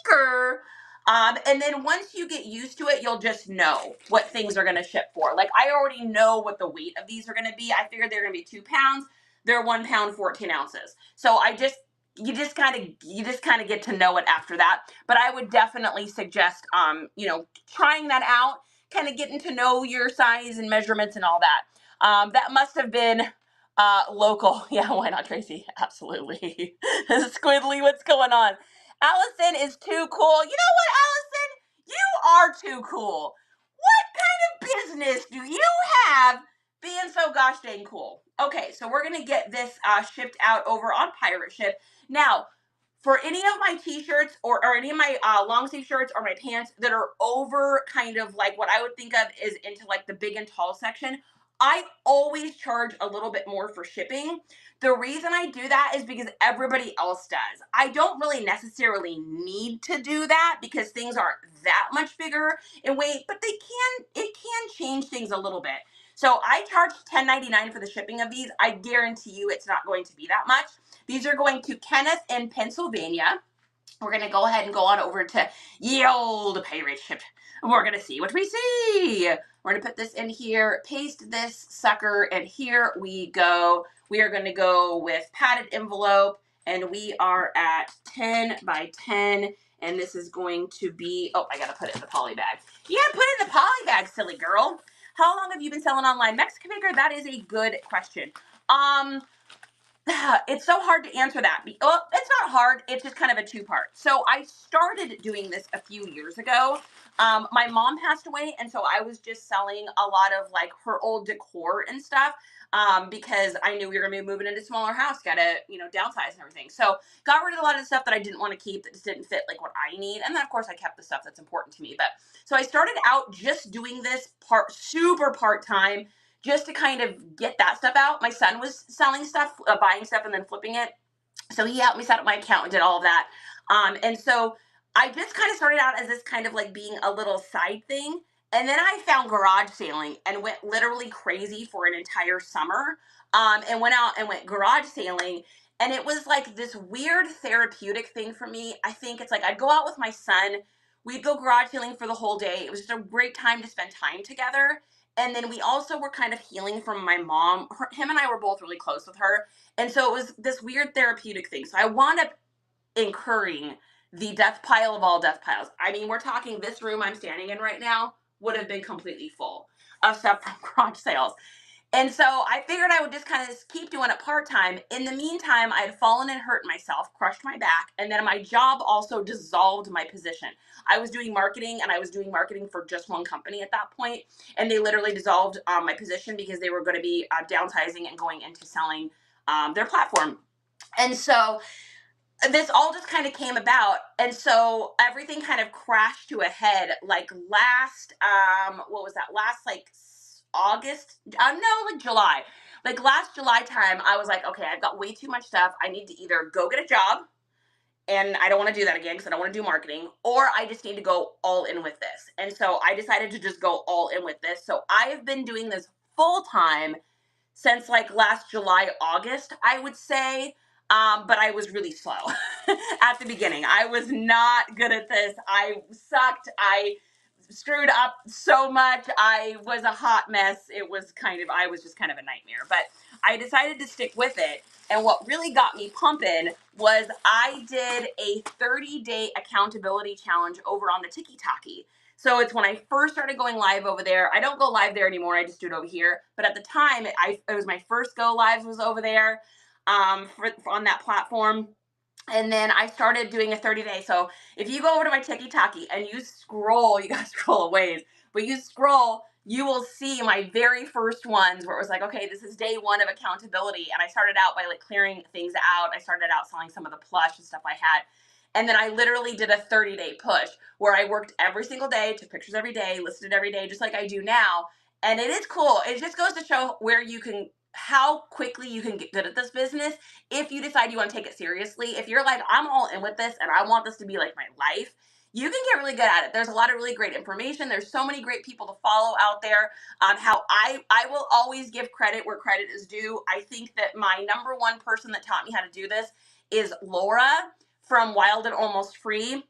squeaker. And then once you get used to it, you'll just know what things are going to ship for. Like, I already know what the weight of these are going to be. I figured they're going to be 2 pounds. They're 1 pound, 14 ounces. So you just kind of get to know it after that. But I would definitely suggest, trying that out, kind of getting to know your size and measurements and all that. That must have been local. Yeah, why not, Tracy? Absolutely. Squidly, what's going on? Allison is too cool. You know what, Allison? You are too cool. What kind of business do you have being so gosh dang cool? Okay, so we're going to get this shipped out over on Pirate Ship. Now, For any of my t-shirts or any of my long sleeve shirts or my pants that are over kind of like what I would think of is into like the big and tall section, I always charge a little bit more for shipping. The reason I do that is because everybody else does. I don't really necessarily need to do that because things aren't that much bigger in weight, but it can change things a little bit. So I charge $10.99 for the shipping of these. I guarantee you it's not going to be that much. These are going to Kenneth in Pennsylvania. We're going to go ahead and go on over to ye old pirate ship. We're going to see what we see. We're going to put this in here, paste this sucker, and here we go. We are going to go with padded envelope, and we are at 10 by 10, and this is going to be, oh, I got to put it in the poly bag. Yeah, put it in the poly bag, silly girl. How long have you been selling online? Mexican Maker, that is a good question. It's so hard to answer that. Well, it's not hard. It's just kind of a two-part. So I started doing this a few years ago. My mom passed away, and so I was just selling a lot of like her old decor and stuff because I knew we were going to be moving into a smaller house, got to, downsize and everything. So got rid of a lot of the stuff that I didn't want to keep that just didn't fit like what I need. And then, of course, I kept the stuff that's important to me. But so I started out just doing this super part-time just to kind of get that stuff out. My son was selling stuff, buying stuff and then flipping it. So he helped me set up my account and did all of that. And so I just kind of started out as this kind of like being a little side thing. And then I found garage sailing and went literally crazy for an entire summer. And went out and went garage sailing. And it was like this weird therapeutic thing for me. I think it's like I'd go out with my son. We'd go garage sailing for the whole day. It was just a great time to spend time together. And then we also were kind of healing from my mom. Him and I were both really close with her. And so it was this weird therapeutic thing. So I wound up incurring the death pile of all death piles. I mean, we're talking this room I'm standing in right now would have been completely full of stuff from garage sales. And so I figured I would just kind of keep doing it part-time. In the meantime, I had fallen and hurt myself, crushed my back, and then my job also dissolved my position. I was doing marketing, and I was doing marketing for just one company at that point, and they literally dissolved my position because they were going to be downsizing and going into selling their platform. And so this all just kind of came about, and so everything kind of crashed to a head like last what was that, last like August, no, like July, like last July time. I was like, okay, I've got way too much stuff. I need to either go get a job, and I don't want to do that again because I don't want to do marketing, or I just need to go all in with this. And so I decided to just go all in with this. So I have been doing this full time since like last July, August, I would say. But I was really slow at the beginning. I was not good at this. I sucked. I screwed up so much. I was a hot mess. I was just kind of a nightmare. But I decided to stick with it. And what really got me pumping was I did a 30-day accountability challenge over on the TikTok. So it's when I first started going live over there. I don't go live there anymore. I just do it over here. But at the time, it was my first go lives was over there on that platform. And then I started doing a 30-day. So if you go over to my TikTok and you scroll, you gotta scroll a ways, but you scroll, you will see my very first ones where it was like, okay, this is day one of accountability. And I started out by like clearing things out. I started out selling some of the plush and stuff I had. And then I literally did a 30-day push where I worked every single day, took pictures every day, listed every day, just like I do now. And it is cool. It just goes to show how quickly you can get good at this business if you decide you want to take it seriously. If you're like, I'm all in with this and I want this to be like my life, you can get really good at it. There's a lot of really great information. There's so many great people to follow out there. How I will always give credit where credit is due. I think that my number one person that taught me how to do this is Laura from Wild and Almost Free.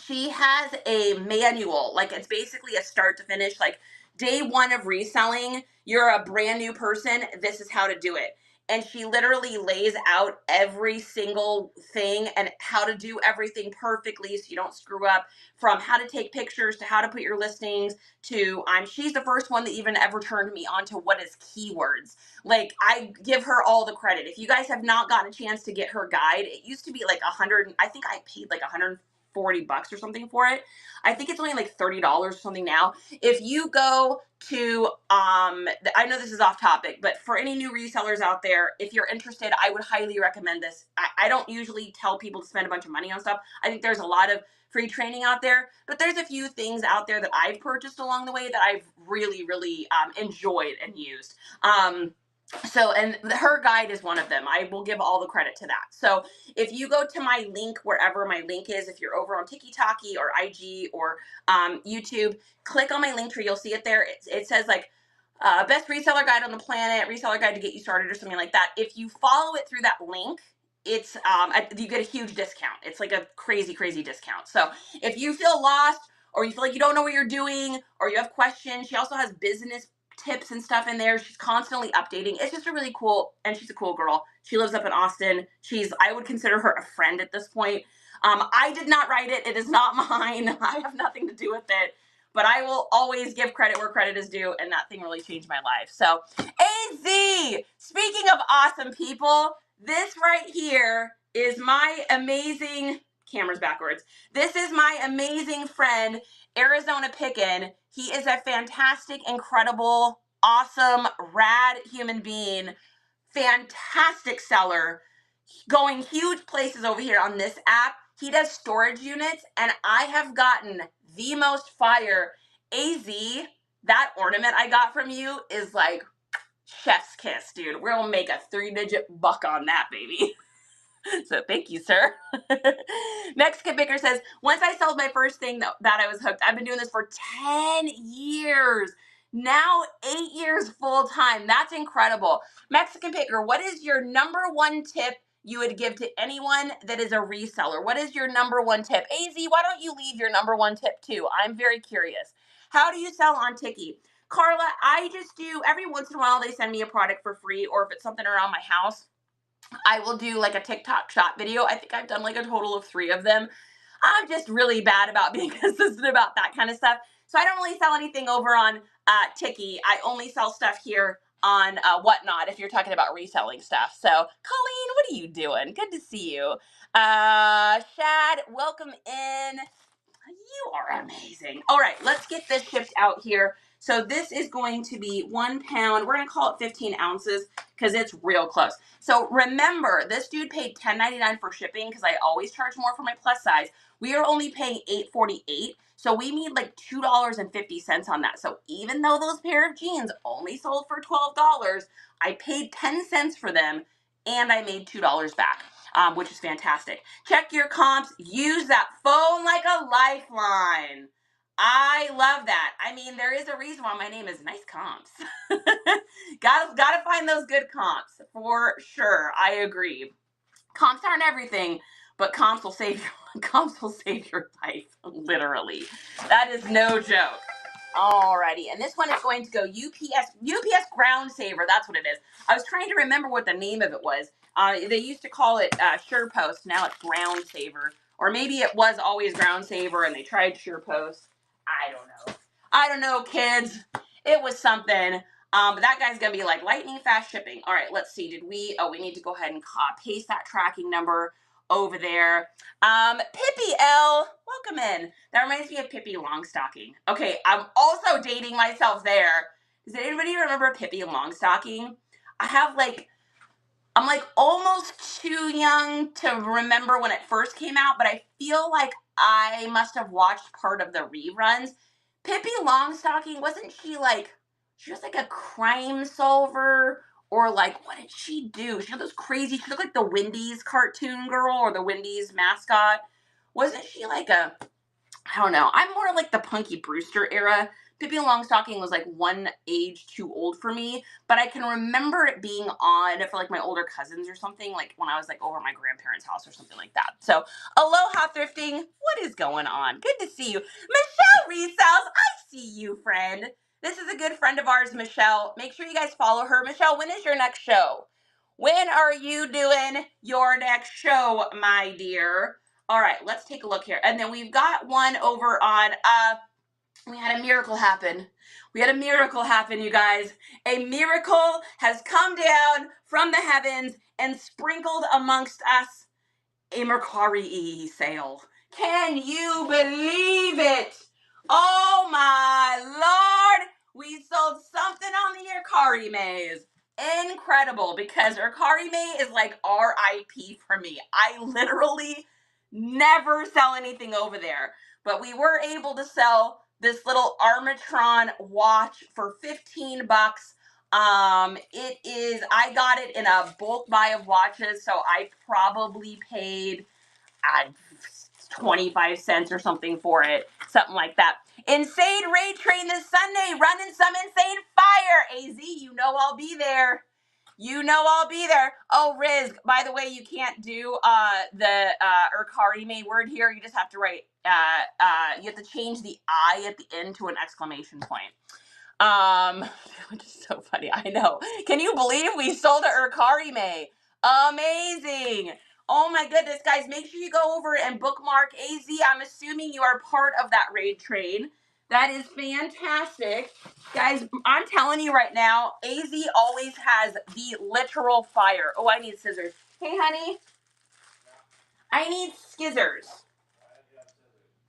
She has a manual, like it's basically a start to finish, like day one of reselling, you're a brand new person, this is how to do it. And she literally lays out every single thing and how to do everything perfectly so you don't screw up, from how to take pictures to how to put your listings to, she's the first one that even ever turned me on to what is keywords. Like, I give her all the credit. If you guys have not gotten a chance to get her guide, it used to be like I think I paid like $150 $40 or something for it. I think it's only like $30 or something now. If you go to, I know this is off topic, but for any new resellers out there, if you're interested, I would highly recommend this. I don't usually tell people to spend a bunch of money on stuff. I think there's a lot of free training out there, but there's a few things out there that I've purchased along the way that I've really, really enjoyed and used. And her guide is one of them. I will give all the credit to that. So if you go to my link, wherever my link is, if you're over on TikTok or IG or YouTube, click on my link tree. You'll see it there. It says like best reseller guide on the planet, reseller guide to get you started or something like that. If you follow it through that link, it's you get a huge discount. It's like a crazy, crazy discount. So if you feel lost or you feel like you don't know what you're doing or you have questions, she also has business tips and stuff in there. She's constantly updating. It's just a really cool, and she's a cool girl. She lives up in Austin. I would consider her a friend at this point. I did not write it. It is not mine. I have nothing to do with it, but I will always give credit where credit is due, and that thing really changed my life. So AZ, speaking of awesome people, this right here is my amazing, camera's backwards. This is my amazing friend, Arizona Pickin'. He is a fantastic, incredible, awesome, rad human being, fantastic seller, going huge places over here on this app. He does storage units, and I have gotten the most fire. AZ, that ornament I got from you is like chef's kiss, dude. We're gonna make a 3-digit buck on that, baby. So thank you, sir. Next Kid Baker says, once I sold my first thing that I was hooked. I've been doing this for 10 years. Now 8 years full time. That's incredible. Mexican Picker, what is your number one tip you would give to anyone that is a reseller? What is your number one tip? AZ, why don't you leave your number one tip too? I'm very curious. How do you sell on Tiki? Carla, I just do, every once in a while they send me a product for free, or if it's something around my house, I will do like a TikTok shop video. I think I've done like a total of 3 of them. I'm just really bad about being consistent about that kind of stuff. So I don't really sell anything over on Tiki. I only sell stuff here on Whatnot if you're talking about reselling stuff. So Colleen, what are you doing? Good to see you. Shad, welcome in. You are amazing. All right, let's get this shipped out here. So this is going to be 1 pound. We're going to call it 15 ounces because it's real close. So remember, this dude paid $10.99 for shipping because I always charge more for my plus size. We are only paying $8.48. So we made like $2.50 on that. So even though those pair of jeans only sold for $12, I paid 10 cents for them and I made $2 back. Which is fantastic. Check your comps. Use that phone like a lifeline. I love that. I mean, there is a reason why my name is Nice Comps. Gotta find those good comps for sure. I agree. Comps aren't everything, but comps will save your life, literally. That is no joke. Alrighty, and this one is going to go UPS Ground Saver. That's what it is. I was trying to remember what the name of it was. They used to call it SurePost. Now it's Ground Saver, or maybe it was always Ground Saver, and they tried SurePost. I don't know, kids. It was something. But that guy's gonna be like lightning fast shipping. All right, let's see. We need to go ahead and paste that tracking number over there. Pippi L, welcome in. That reminds me of Pippi Longstocking. Okay, I'm also dating myself there. Does anybody remember Pippi Longstocking? I'm like almost too young to remember when it first came out, but I feel like I must have watched part of the reruns. Pippi Longstocking, she was like a crime solver, or like, what did she do? She looked like the Wendy's cartoon girl or the Wendy's mascot. Wasn't she like I don't know. I'm more like the Punky Brewster era. Pippi Longstocking was like one age too old for me, but I can remember it being on for like my older cousins or something, like when I was like over at my grandparents' house or something like that. So, aloha thrifting. What is going on? Good to see you. Michelle Resells, I see you, friend. This is a good friend of ours, Michelle. Make sure you guys follow her. Michelle, when is your next show? When are you doing your next show, my dear? All right, let's take a look here. And then we've got one over on, we had a miracle happen. You guys. A miracle has come down from the heavens and sprinkled amongst us a Mercari sale. Can you believe it? Oh my Lord. We sold something on the Urkari maze. Incredible, because Urkari maze is like RIP for me. I literally never sell anything over there. But we were able to sell this little Armatron watch for 15 bucks. I got it in a bulk buy of watches, so I probably paid uh, 25 cents or something for it, something like that. Insane Raid Train this Sunday, running some insane fire. AZ, you know I'll be there. You know I'll be there. Oh, Riz, by the way, you can't do the Urkari May word here. You just have to write, you have to change the I at the end to an exclamation point. Which is so funny. I know. Can you believe we sold a Urkari May? Amazing. Oh my goodness, guys, make sure you go over and bookmark AZ. I'm assuming you are part of that raid train. That is fantastic. Guys, I'm telling you right now, AZ always has the literal fire. Oh, I need scissors. Hey, honey. I need scissors.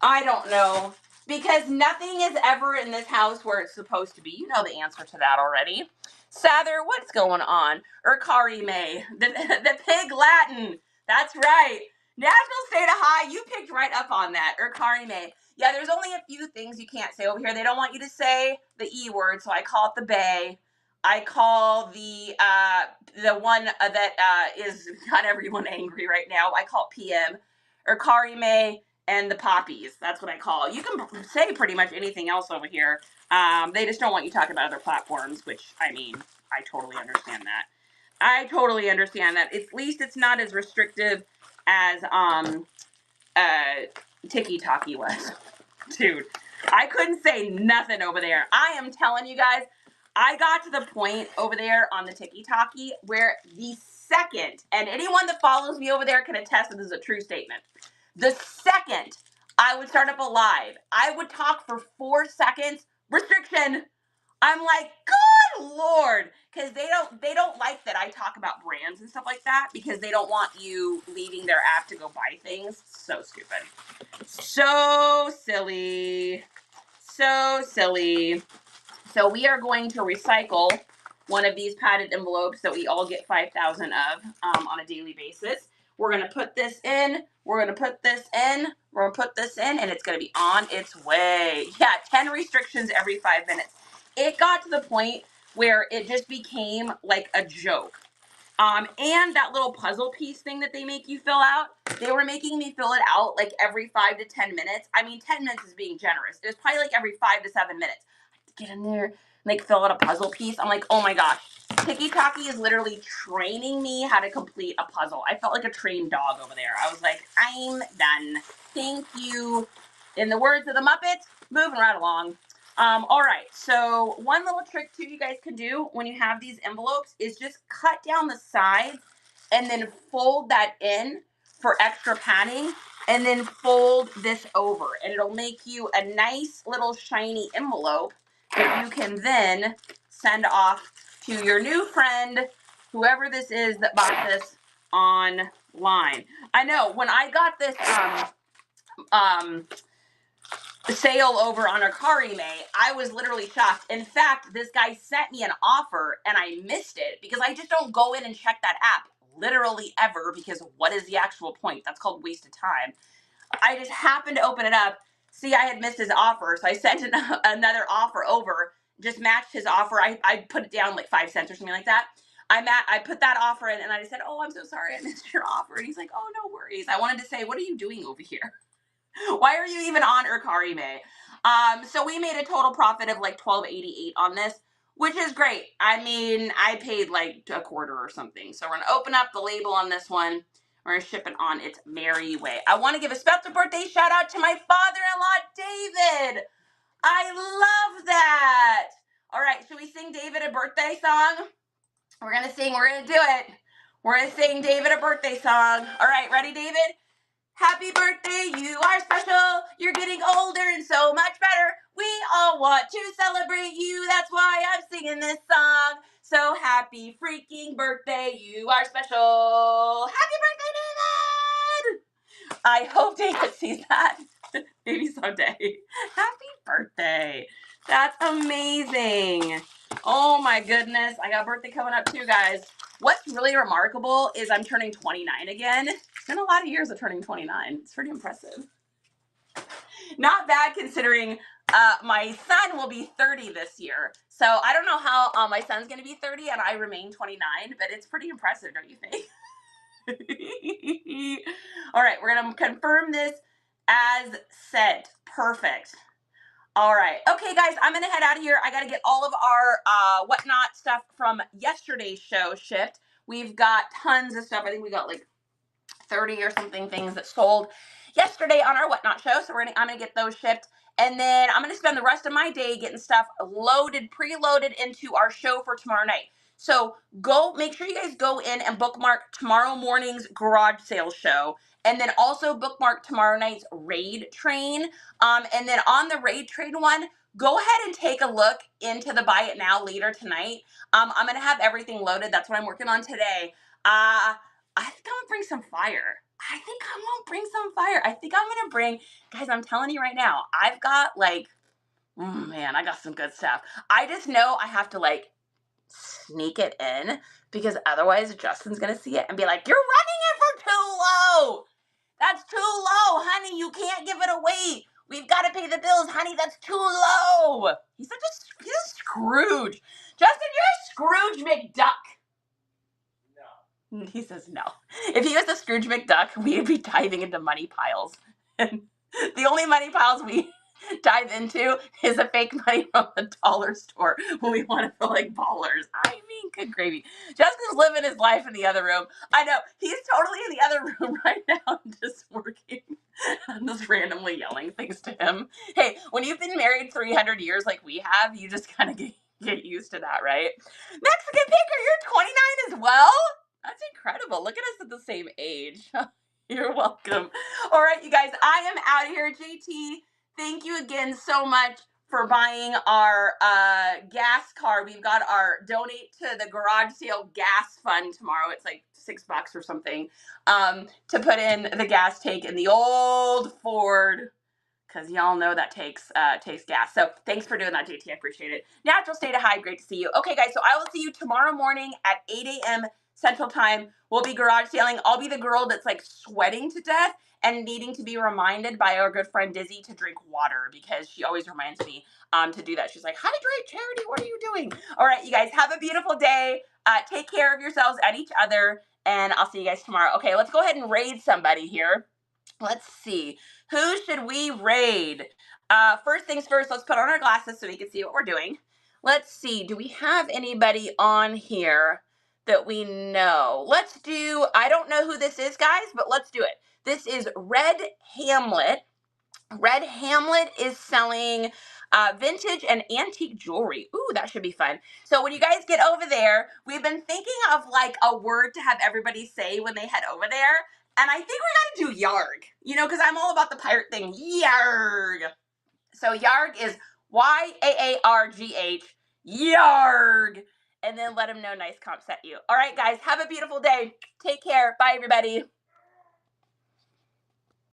I don't know. Because nothing is ever in this house where it's supposed to be. You know the answer to that already. Sather, what's going on? Urkari May. The pig Latin. That's right. National State of High. You picked right up on that. Urkari May. Yeah, there's only a few things you can't say over here. They don't want you to say the E word, so I call it the bay. I call the one that is got everyone angry right now. I call it PM. Urkari May and the poppies. That's what I call it. You can say pretty much anything else over here. They just don't want you talking about other platforms, which, I mean, I totally understand that. I totally understand that. At least it's not as restrictive as Tiki Talkie was. Dude, I couldn't say nothing over there. I am telling you guys, I got to the point over there on the Tiki Talkie where the second, and anyone that follows me over there can attest that this is a true statement. The second I would start up a live, I would talk for 4 seconds, restriction. I'm like, good Lord, because they don't like that I talk about brands and stuff like that, because they don't want you leaving their app to go buy things. So stupid. So silly. So silly. So we are going to recycle one of these padded envelopes that we all get 5,000 of on a daily basis. We're going to put this in. We're going to put this in. We're going to put this in, and it's going to be on its way. Yeah, 10 restrictions every 5 minutes. It got to the point where it just became like a joke. And that little puzzle piece thing that they make you fill out, they were making me fill it out like every 5 to 10 minutes. I mean, 10 minutes is being generous. It was probably like every 5 to 7 minutes. I have to get in there, like fill out a puzzle piece. I'm like, oh my gosh. Tiki Talkie is literally training me how to complete a puzzle. I felt like a trained dog over there. I was like, I'm done. Thank you. In the words of the Muppets, moving right along. All right, so one little trick too you guys can do when you have these envelopes is just cut down the sides and then fold that in for extra padding, and then fold this over, and it'll make you a nice little shiny envelope that you can then send off to your new friend, whoever this is that bought this online. I know when I got this sale over on Urkari May, I was literally shocked. In fact, this guy sent me an offer and I missed it because I just don't go in and check that app literally ever, because what is the actual point? That's called waste of time. I just happened to open it up, see I had missed his offer, so I sent another offer over, just matched his offer. I put it down like 5 cents or something like that. I put that offer in and I just said, oh, I'm so sorry I missed your offer. And he's like, oh, no worries. I wanted to say, what are you doing over here? Why are you even on Urkari May? So we made a total profit of like $12.88 on this, which is great. I mean, I paid like a quarter or something. So we're going to open up the label on this one. We're going to ship it on its merry way. I want to give a special birthday shout out to my father-in-law, David. I love that. All right, should we sing David a birthday song? We're going to do it. We're going to sing David a birthday song. All right, ready, David? Happy birthday, you are special. You're getting older and so much better. We all want to celebrate you. That's why I'm singing this song. So happy freaking birthday, you are special. Happy birthday, David! I hope David sees that. Maybe someday. Happy birthday. That's amazing. Oh my goodness. I got a birthday coming up too, guys. What's really remarkable is I'm turning 29 again. It's been a lot of years of turning 29. It's pretty impressive. Not bad considering my son will be 30 this year. So I don't know how my son's going to be 30 and I remain 29, but it's pretty impressive, don't you think? All right, we're going to confirm this as sent. Perfect. All right. Okay, guys, I'm going to head out of here. I got to get all of our whatnot stuff from yesterday's show shipped. We've got tons of stuff. I think we got like 30 or something things that sold yesterday on our whatnot show. So I'm gonna get those shipped, and then I'm gonna spend the rest of my day getting stuff loaded, preloaded into our show for tomorrow night. So go, make sure you guys go in and bookmark tomorrow morning's garage sales show, and then also bookmark tomorrow night's raid train. And then on the raid train one, go ahead and take a look into the buy it now later tonight. I'm gonna have everything loaded. That's what I'm working on today. I think I'm gonna bring some fire. I think I'm gonna bring some fire. I think I'm gonna bring, guys, I'm telling you right now, I've got like, man, I got some good stuff. I just know I have to like sneak it in because otherwise Justin's gonna see it and be like, you're running it for too low. That's too low, honey. You can't give it away. We've got to pay the bills, honey. That's too low. He's a Scrooge. Justin, you're a Scrooge McDuck. He says no. If he was a Scrooge McDuck, we'd be diving into money piles. And the only money piles we dive into is a fake money from the dollar store when we want to feel like ballers. I mean, good gravy. Justin's living his life in the other room. I know. He's totally in the other room right now, just working. I'm just randomly yelling things to him. Hey, when you've been married 300 years like we have, you just kind of get used to that, right? Mexican Picker, you're 29 as well? That's incredible. Look at us at the same age. You're welcome. All right, you guys, I am out of here. JT, thank you again so much for buying our gas card. We've got our donate to the garage sale gas fund tomorrow. It's like $6 or something to put in the gas tank in the old Ford, because y'all know that takes gas. So thanks for doing that, JT. I appreciate it. Natural State of High, great to see you. Okay, guys, so I will see you tomorrow morning at 8 a.m. Central Time. We'll be garage sailing. I'll be the girl that's like sweating to death and needing to be reminded by our good friend Dizzy to drink water, because she always reminds me to do that. She's like, hydrate, Charity, what are you doing? All right, you guys, have a beautiful day. Take care of yourselves and each other, and I'll see you guys tomorrow. Okay, let's go ahead and raid somebody here. Let's see. Who should we raid? First things first, let's put on our glasses so we can see what we're doing. Let's see. Do we have anybody on here that we know? Let's do, I don't know who this is, guys, but let's do it. This is Red Hamlet. Red Hamlet is selling vintage and antique jewelry. Ooh, that should be fun. So when you guys get over there, we've been thinking of like a word to have everybody say when they head over there. And I think we got to do yarg, you know, because I'm all about the pirate thing. Yarg. So yarg is Y-A-A-R-G-H. Yarg. And then let them know nice comp set you. All right, guys, have a beautiful day. Take care. Bye, everybody.